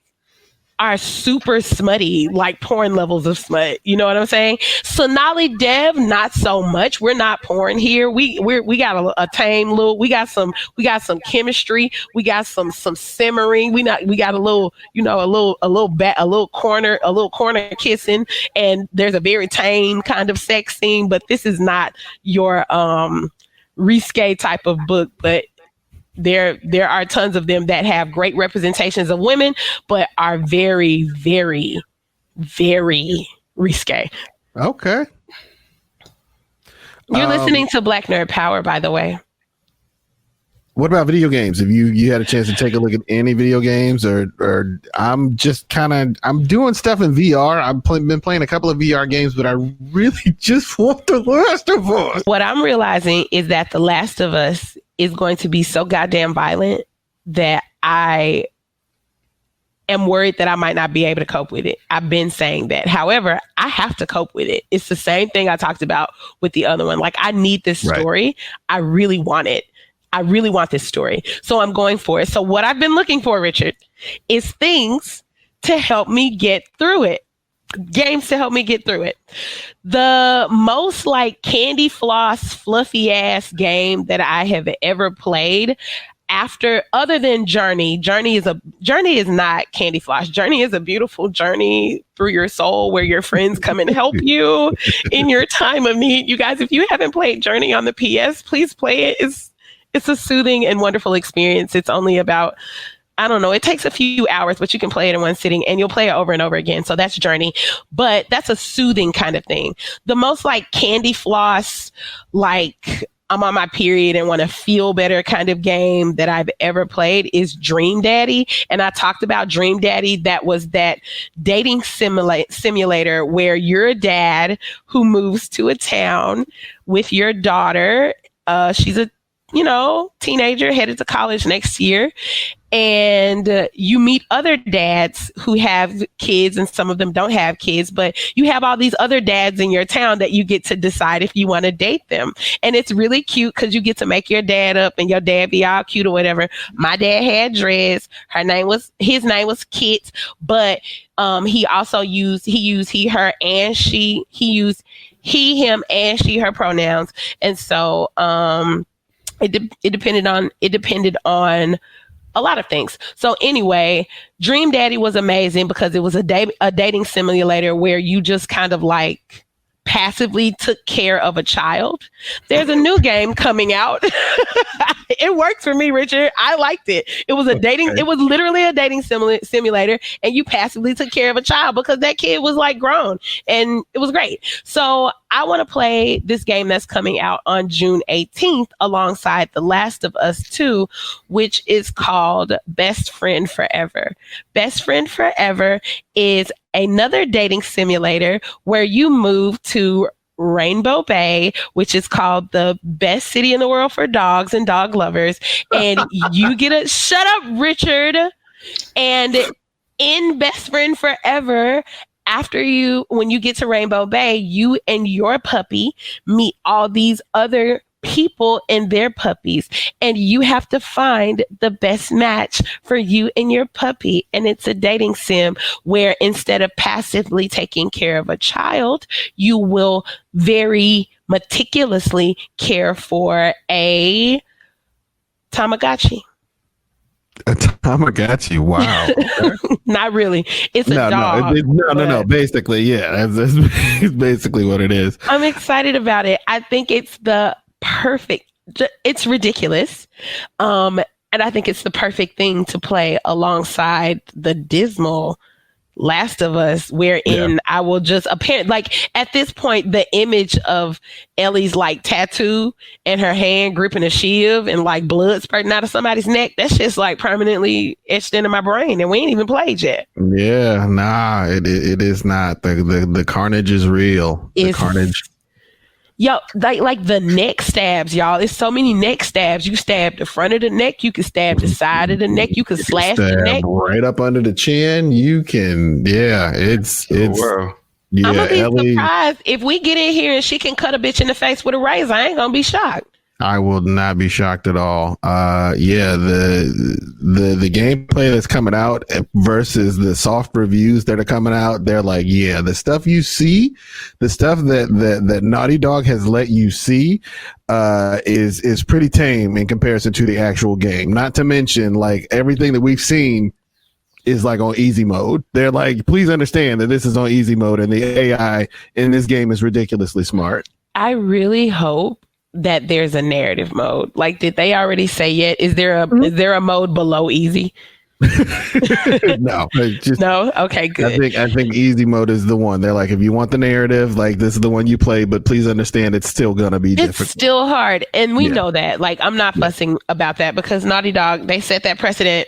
are super smutty, like porn levels of smut. You know what I'm saying? Sonali Dev, not so much. We're not porn here. We got a tame little. We got some chemistry. We got some simmering. We got a little, you know, a little corner kissing, and there's a very tame kind of sex scene. But this is not your risque type of book. But there are tons of them that have great representations of women, but are very, very, very risque. Okay. You're listening to Black Nerd Power, by the way. What about video games? Have you had a chance to take a look at any video games, or I'm just I'm doing stuff in VR. I've been playing a couple of VR games, but I really just want The Last of Us. What I'm realizing is that The Last of Us is going to be so goddamn violent that I am worried that I might not be able to cope with it. I've been saying that. However, I have to cope with it. It's the same thing I talked about with the other one. Like, I need this story. Right. I really want it. I really want this story. So I'm going for it. So what I've been looking for, Richard, is things to help me get through it. Games to help me get through it. The most like candy floss, fluffy ass game that I have ever played other than Journey is not candy floss. Journey is a beautiful journey through your soul where your friends come and help you in your time of need. You guys, if you haven't played Journey on the PS, please play it. It's a soothing and wonderful experience. It's only about, I don't know, it takes a few hours, but you can play it in one sitting and you'll play it over and over again. So that's Journey, but that's a soothing kind of thing. The most like candy floss, like I'm on my period and want to feel better kind of game that I've ever played is Dream Daddy. And I talked about Dream Daddy. That was that dating simulator where you're a dad who moves to a town with your daughter. She's a teenager headed to college next year. And you meet other dads who have kids, and some of them don't have kids, but you have all these other dads in your town that you get to decide if you want to date them. And it's really cute because you get to make your dad up and your dad be all cute or whatever. My dad had dreads. His name was Kit, but he also used he, her, and she. He used he, him, and she, her pronouns. And so it depended on a lot of things. So anyway, Dream Daddy was amazing because it was a dating simulator where you just kind of like passively took care of a child. There's a new game coming out. It worked for me, Richard. I liked it. It was literally a dating simulator, and you passively took care of a child because that kid was like grown, and it was great. So I want to play this game that's coming out on June 18th alongside The Last of Us 2, which is called Best Friend Forever. Best Friend Forever is another dating simulator where you move to Rainbow Bay, which is called the best city in the world for dogs and dog lovers. And you get shut up, Richard. And in Best Friend Forever, when you get to Rainbow Bay, you and your puppy meet all these other people and their puppies, and you have to find the best match for you and your puppy. And it's a dating sim where instead of passively taking care of a child, you will very meticulously care for a Tamagotchi. A Tamagotchi, wow. Okay. Not really. It's a dog. No. Basically, yeah, that's basically what it is. I'm excited about it. I think it's it's ridiculous. And I think it's the perfect thing to play alongside the dismal Last of Us, wherein I will just at this point, the image of Ellie's like tattoo and her hand gripping a shield and like blood spurting out of somebody's neck, that's just like permanently etched into my brain, and we ain't even played yet. Yeah, nah, it is not. The carnage is real. The carnage. Yo, like the neck stabs, y'all. It's so many neck stabs. You stab the front of the neck. You can stab the side of the neck. You can slash the neck right up under the chin. You can, it's. Wow. Yeah, I'm gonna be surprised if we get in here and she can cut a bitch in the face with a razor. I ain't gonna be shocked. I will not be shocked at all. The gameplay that's coming out versus the soft reviews that are coming out, they're like, yeah, the stuff you see, the stuff that Naughty Dog has let you see, is pretty tame in comparison to the actual game. Not to mention, like, everything that we've seen is like on easy mode. They're like, please understand that this is on easy mode, and the AI in this game is ridiculously smart. I really hope that there's a narrative mode. Like, did they already say yet? Is there a mode below easy? No. No? Okay, good. I think easy mode is the one. They're like, if you want the narrative, like, this is the one you play, but please understand it's still gonna be difficult. It's still hard. And we know that. Like, I'm not fussing about that because Naughty Dog, they set that precedent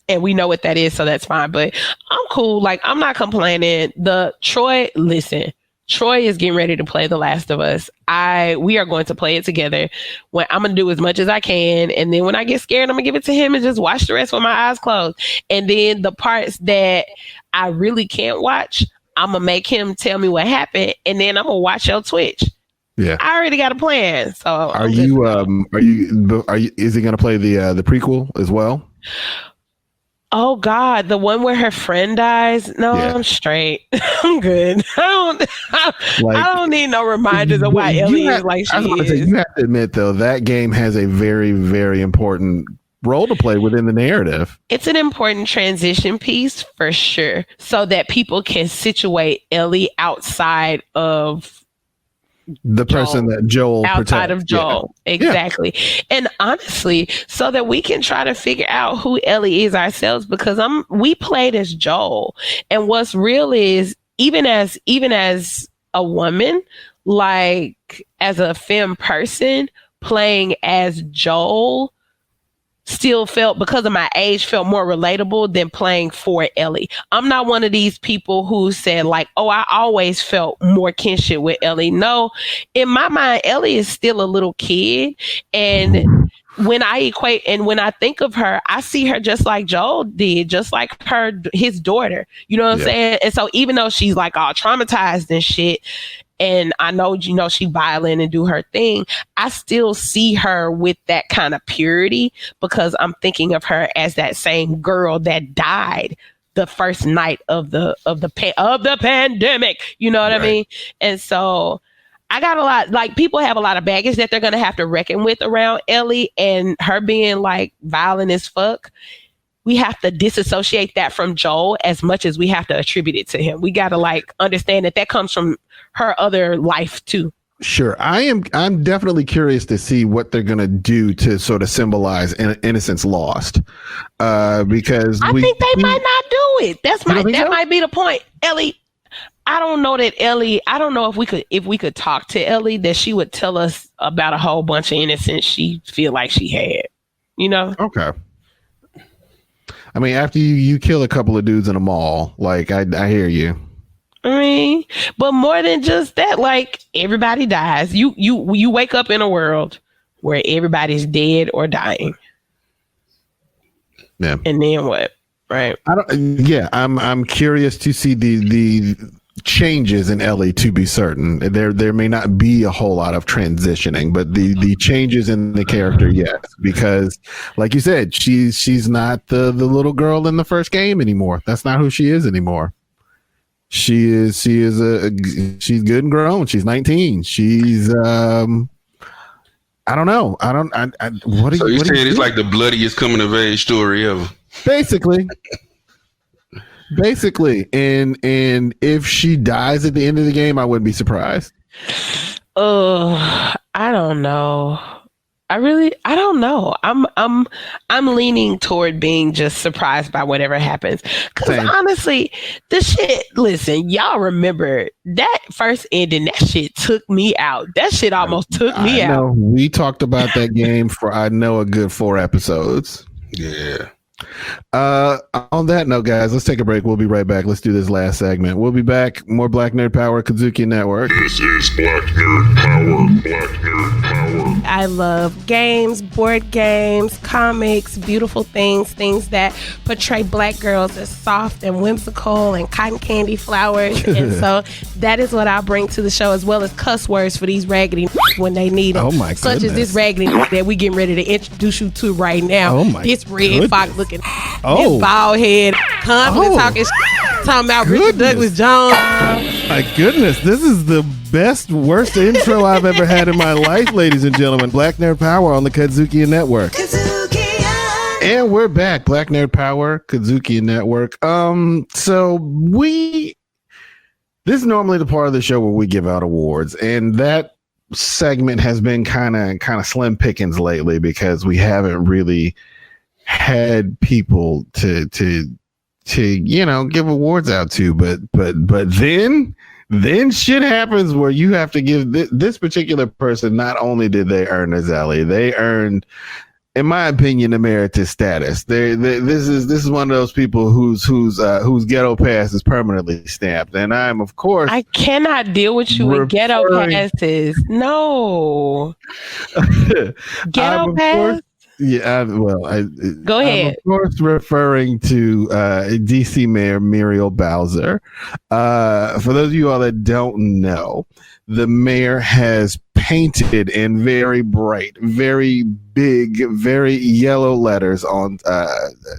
and we know what that is, so that's fine. But I'm cool. Like, I'm not complaining. Troy is getting ready to play The Last of Us. We are going to play it together. When I'm going to do as much as I can. And then when I get scared, I'm going to give it to him and just watch the rest with my eyes closed. And then the parts that I really can't watch, I'm going to make him tell me what happened. And then I'm going to watch your Twitch. Yeah. I already got a plan. So Are you? Is he going to play the prequel as well? Oh God, the one where her friend dies. No, Yeah. I'm straight. I'm good. I don't need no reminders of why Ellie is like she is. You have to admit though, that game has a very, very important role to play within the narrative. It's an important transition piece for sure, so that people can situate Ellie outside of the person that Joel outside protects. of Joel. Yeah. Exactly. Yeah. And honestly, so that we can try to figure out who Ellie is ourselves, because we played as Joel. And what's real is even as a woman, like as a femme person, playing as Joel still felt, because of my age, felt more relatable than playing for Ellie. I'm not one of these people who said like, oh, I always felt more kinship with Ellie. No, in my mind, Ellie is still a little kid. And when I think of her, I see her just like Joel did, just like his daughter. You know what I'm saying? And so even though she's like all traumatized and shit, and I know, she violent and do her thing, I still see her with that kind of purity, because I'm thinking of her as that same girl that died the first night of the pandemic. You know what I mean? And so I got a lot, like, people have a lot of baggage that they're going to have to reckon with around Ellie, and her being like violent as fuck. We have to disassociate that from Joel as much as we have to attribute it to him. We got to like understand that comes from her other life too. Sure. I'm definitely curious to see what they're going to do to sort of symbolize innocence lost. Because I think they might not do it. That might be the point. Ellie, I don't know if we could talk to Ellie, that she would tell us about a whole bunch of innocence she feel like she had, Okay. I mean, after you kill a couple of dudes in a mall, like I hear you. I mean, but more than just that, like, everybody dies. You wake up in a world where everybody's dead or dying. Yeah. And then what? Right. I'm curious to see the changes in Ellie, to be certain. There may not be a whole lot of transitioning, but the changes in the character, yes, because like you said, she's not the little girl in the first game anymore. That's not who she is anymore. She's good and grown. She's 19. She's I don't know. So you're saying it's like the bloodiest coming of age story ever? Basically, and if she dies at the end of the game, I wouldn't be surprised. I don't know. I don't know. I'm leaning toward being just surprised by whatever happens. Because honestly, the shit, listen, y'all remember that first ending, that shit took me out. That shit almost took me out. We talked about that game for, a good 4 episodes. Yeah. On that note, guys, let's take a break. We'll be right back. Let's do this last segment. We'll be back. More Black Nerd Power, KUDZUKIAN Network. This is Black Nerd Power. Black Nerd Power. I love games, board games, comics, beautiful things that portray black girls as soft and whimsical and cotton candy flowers. And so that is what I bring to the show, as well as cuss words for these raggedy when they need them. Oh my goodness. Such as this raggedy that we getting ready to introduce you to right now. Oh my This red fox looking, this Oh. bald head, confident talking about Richard Douglas Jones. My goodness, this is the worst intro I've ever had in my life, ladies and gentlemen. Black Nerd Power on the KUDZUKIAN Network. And we're back. Black Nerd Power, KUDZUKIAN Network. This is normally the part of the show where we give out awards, and that segment has been kind of slim pickings lately because we haven't really had people to give awards out to, but then shit happens where you have to give this particular person, not only did they earn a Zelly, they earned, in my opinion, emeritus status. This is one of those people whose ghetto pass is permanently stamped, and I'm, of course, I cannot deal with you with ghetto passes. No, ghetto pass. Yeah, Go ahead. I'm of course referring to DC Mayor Muriel Bowser. For those of you all that don't know, the mayor has painted in very bright, very big, very yellow letters on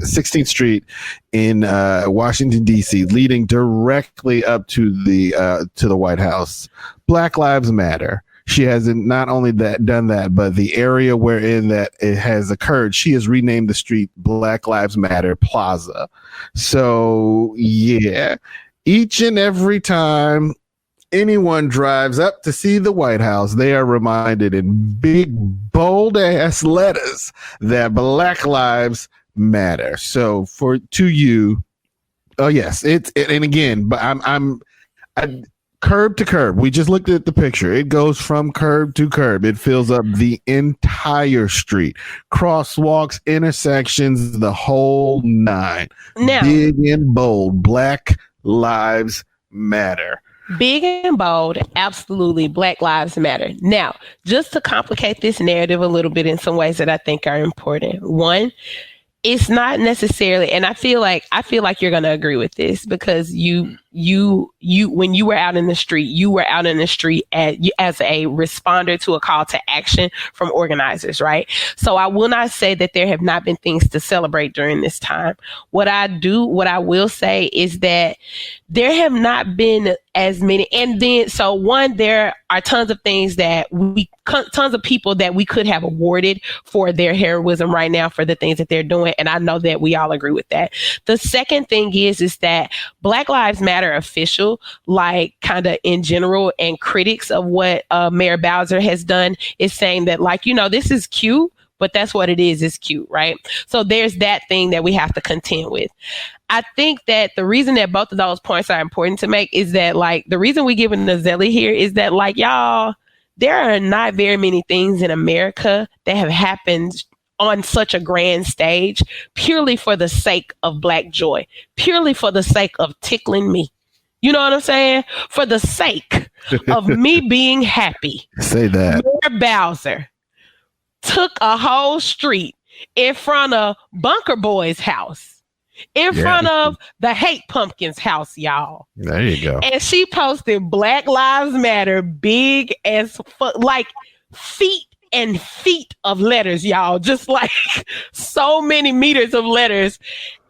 16th Street in Washington D.C., leading directly up to the White House. Black Lives Matter. She has not only done that, but the area wherein that it has occurred, she has renamed the street Black Lives Matter Plaza. So yeah, each and every time anyone drives up to see the White House, they are reminded in big, bold ass letters that Black Lives Matter. So to you, oh yes, and again, but I'm curb to curb. We just looked at the picture. It goes from curb to curb. It fills up the entire street, crosswalks, intersections, the whole nine. Now, big and bold, Black Lives Matter. Big and bold, absolutely. Black Lives Matter. Now, just to complicate this narrative a little bit in some ways that I think are important. One, it's not necessarily, and I feel like you're going to agree with this because you when you were out in the street, you were out in the street as a responder to a call to action from organizers, right? So I will not say that there have not been things to celebrate during this time. What I will say is that there have not been as many, and then so one, there are tons of things that tons of people that we could have awarded for their heroism right now for the things that they're doing, and I know that we all agree with that. The second thing is that Black Lives Matter official, like kind of in general, and critics of what Mayor Bowser has done is saying that, like, this is cute, but that's what it is. It's cute, right? So there's that thing that we have to contend with. I think that the reason that both of those points are important to make is that, like, the reason we give it a Zelly here is that, like, y'all, there are not very many things in America that have happened on such a grand stage purely for the sake of Black joy, purely for the sake of tickling me. You know what I'm saying? For the sake of me being happy. Say that. Mayor Bowser took a whole street in front of Bunker Boy's house, in front of the Hate Pumpkins house, y'all. There you go. And she posted Black Lives Matter big as like feet and feet of letters, y'all, just like so many meters of letters,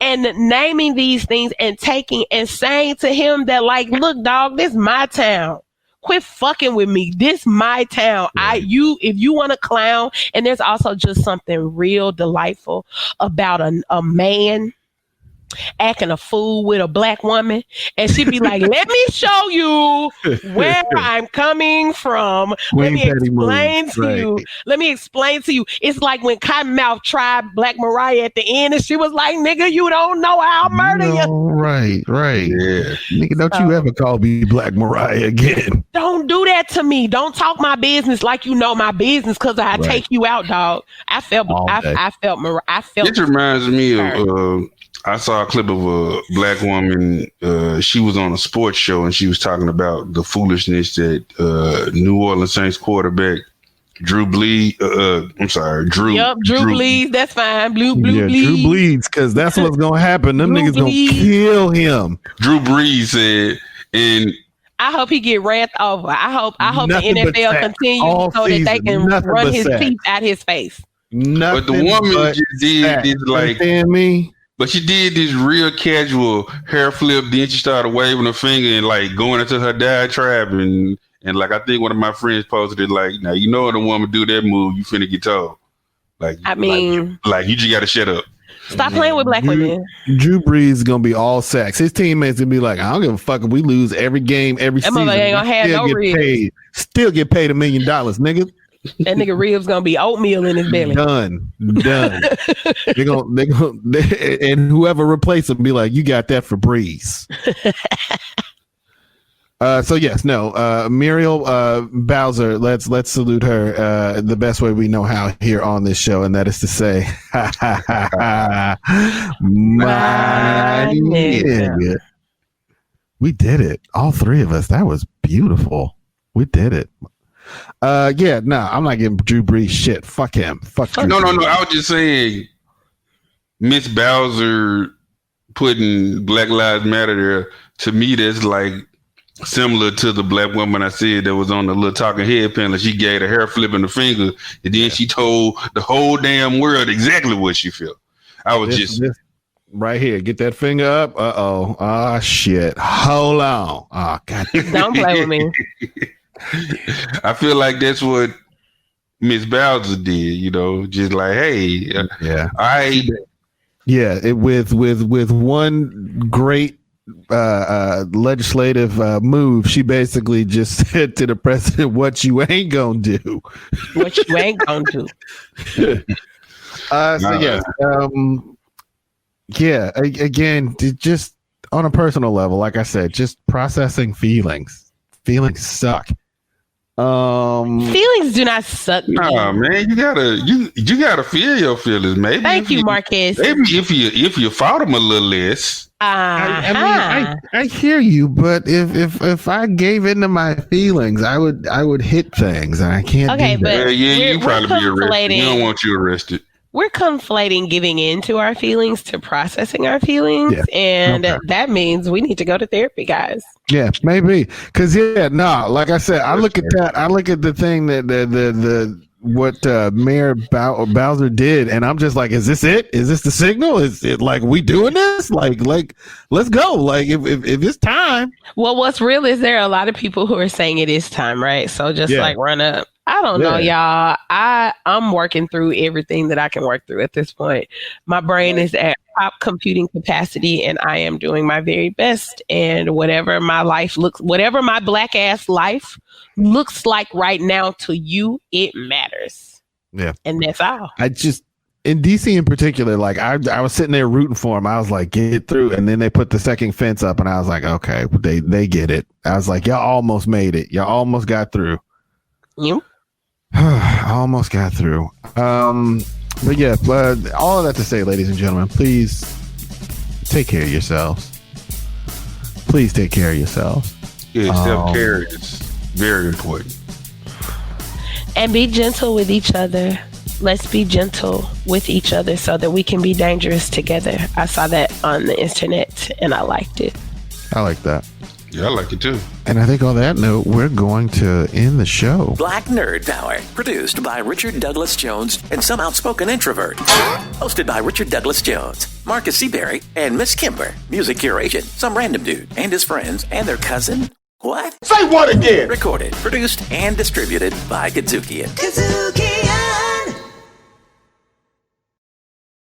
and naming these things and taking and saying to him that, like, look, dog, this my town. Quit fucking with me. This my town. If you want to clown, and there's also just something real delightful about a man acting a fool with a Black woman, and she'd be like, let me show you where I'm coming from. Let me explain to you. It's like when Cottonmouth tried Black Mariah at the end, and she was like, nigga, you don't know how I'll murder you. Right. Yeah. Nigga, don't you ever call me Black Mariah again. Don't do that to me. Don't talk my business like you know my business, because I take you out, dog. I felt This reminds me of I saw a clip of a Black woman. She was on a sports show, and she was talking about the foolishness that New Orleans Saints quarterback Drew Brees. Drew Brees. That's fine. Drew Brees. Drew Brees, because that's what's gonna happen. Them niggas gonna kill him. Drew Brees said, and I hope he get ran over. I hope the NFL continues so that they can run his teeth out his face. But the woman just did this, like, me. But she did this real casual hair flip. Then she started waving her finger and, like, going into her diatribe. And like, I think one of my friends posted it, like, now, you know, when a woman do that move, you finna get told. Like, I mean, like you just got to shut up. Stop playing with Black women. Drew Brees is going to be all sacks. His teammates going to be like, I don't give a fuck if we lose every game, every season. Ain't gonna have no ribs. Still get paid $1 million, nigga. That nigga ribs gonna be oatmeal in his belly. Done. They gonna, and whoever replaces him be like, you got that for Breeze. So yes, no, Muriel Bowser. Let's salute her the best way we know how here on this show, and that is to say, my nigga. We did it, all three of us. That was beautiful. We did it. Yeah, no, I'm not giving Drew Brees shit. Fuck him. Fuck Drew No. Brees. I was just saying, Miss Bowser putting Black Lives Matter there, to me, that's like similar to the black woman I said that was on the little talking head panel. She gave the hair flipping the finger, and then she told the whole damn world exactly what she felt. I was This right here. Get that finger up. Uh-oh. Ah, shit. Hold on. Oh, God. Don't play with me. I feel like that's what Miss Bowser did, you know, just like, hey, yeah, yeah, with one great legislative move, she basically just said to the president, "What you ain't gonna do." What you ain't gonna do. Again, just on a personal level, like I said, just processing feelings. Feelings suck. Feelings do not suck. Nah, man, you gotta feel your feelings. Maybe. Thank you, Marcus. Maybe if you fought them a little less. I hear you, but if I gave into my feelings, I would hit things, and I can't. Okay, do that. but you probably be arrested. We don't want you arrested. We're conflating giving into our feelings to processing our feelings, and that means we need to go to therapy, guys. Yeah, maybe. Because like I said, I look at that. I look at the thing that what Mayor Bowser did, and I'm just like, is this it? Is this the signal? Is it like we doing this? Like let's go. Like if it's time. Well, what's real is there are a lot of people who are saying it is time, right? So just like run up. I don't know, y'all. I'm working through everything that I can work through at this point. My brain is at top computing capacity, and I am doing my very best. And whatever my black ass life looks like right now to you, it matters. Yeah. And that's all. I just, in DC in particular, like I was sitting there rooting for him. I was like, get through. And then they put the second fence up, and I was like, okay, they get it. I was like, y'all almost made it. Y'all almost got through. You? Almost got through. But yeah, all of that to say, ladies and gentlemen, please take care of yourselves. Please take care of yourselves. Yeah, self-care is very important. And be gentle with each other. Let's be gentle with each other so that we can be dangerous together. I saw that on the internet and I liked it. I like that. Yeah, I like it too. And I think on that note, we're going to end the show. Black Nerd Power, produced by Richard Douglas Jones and some outspoken introvert. Hosted by Richard Douglas Jones, Marcus Seabury, and Miss Kimber. Music curation, some random dude and his friends and their cousin. What? Say what again? Recorded, produced, and distributed by KUDZUKIAN. KUDZUKIAN.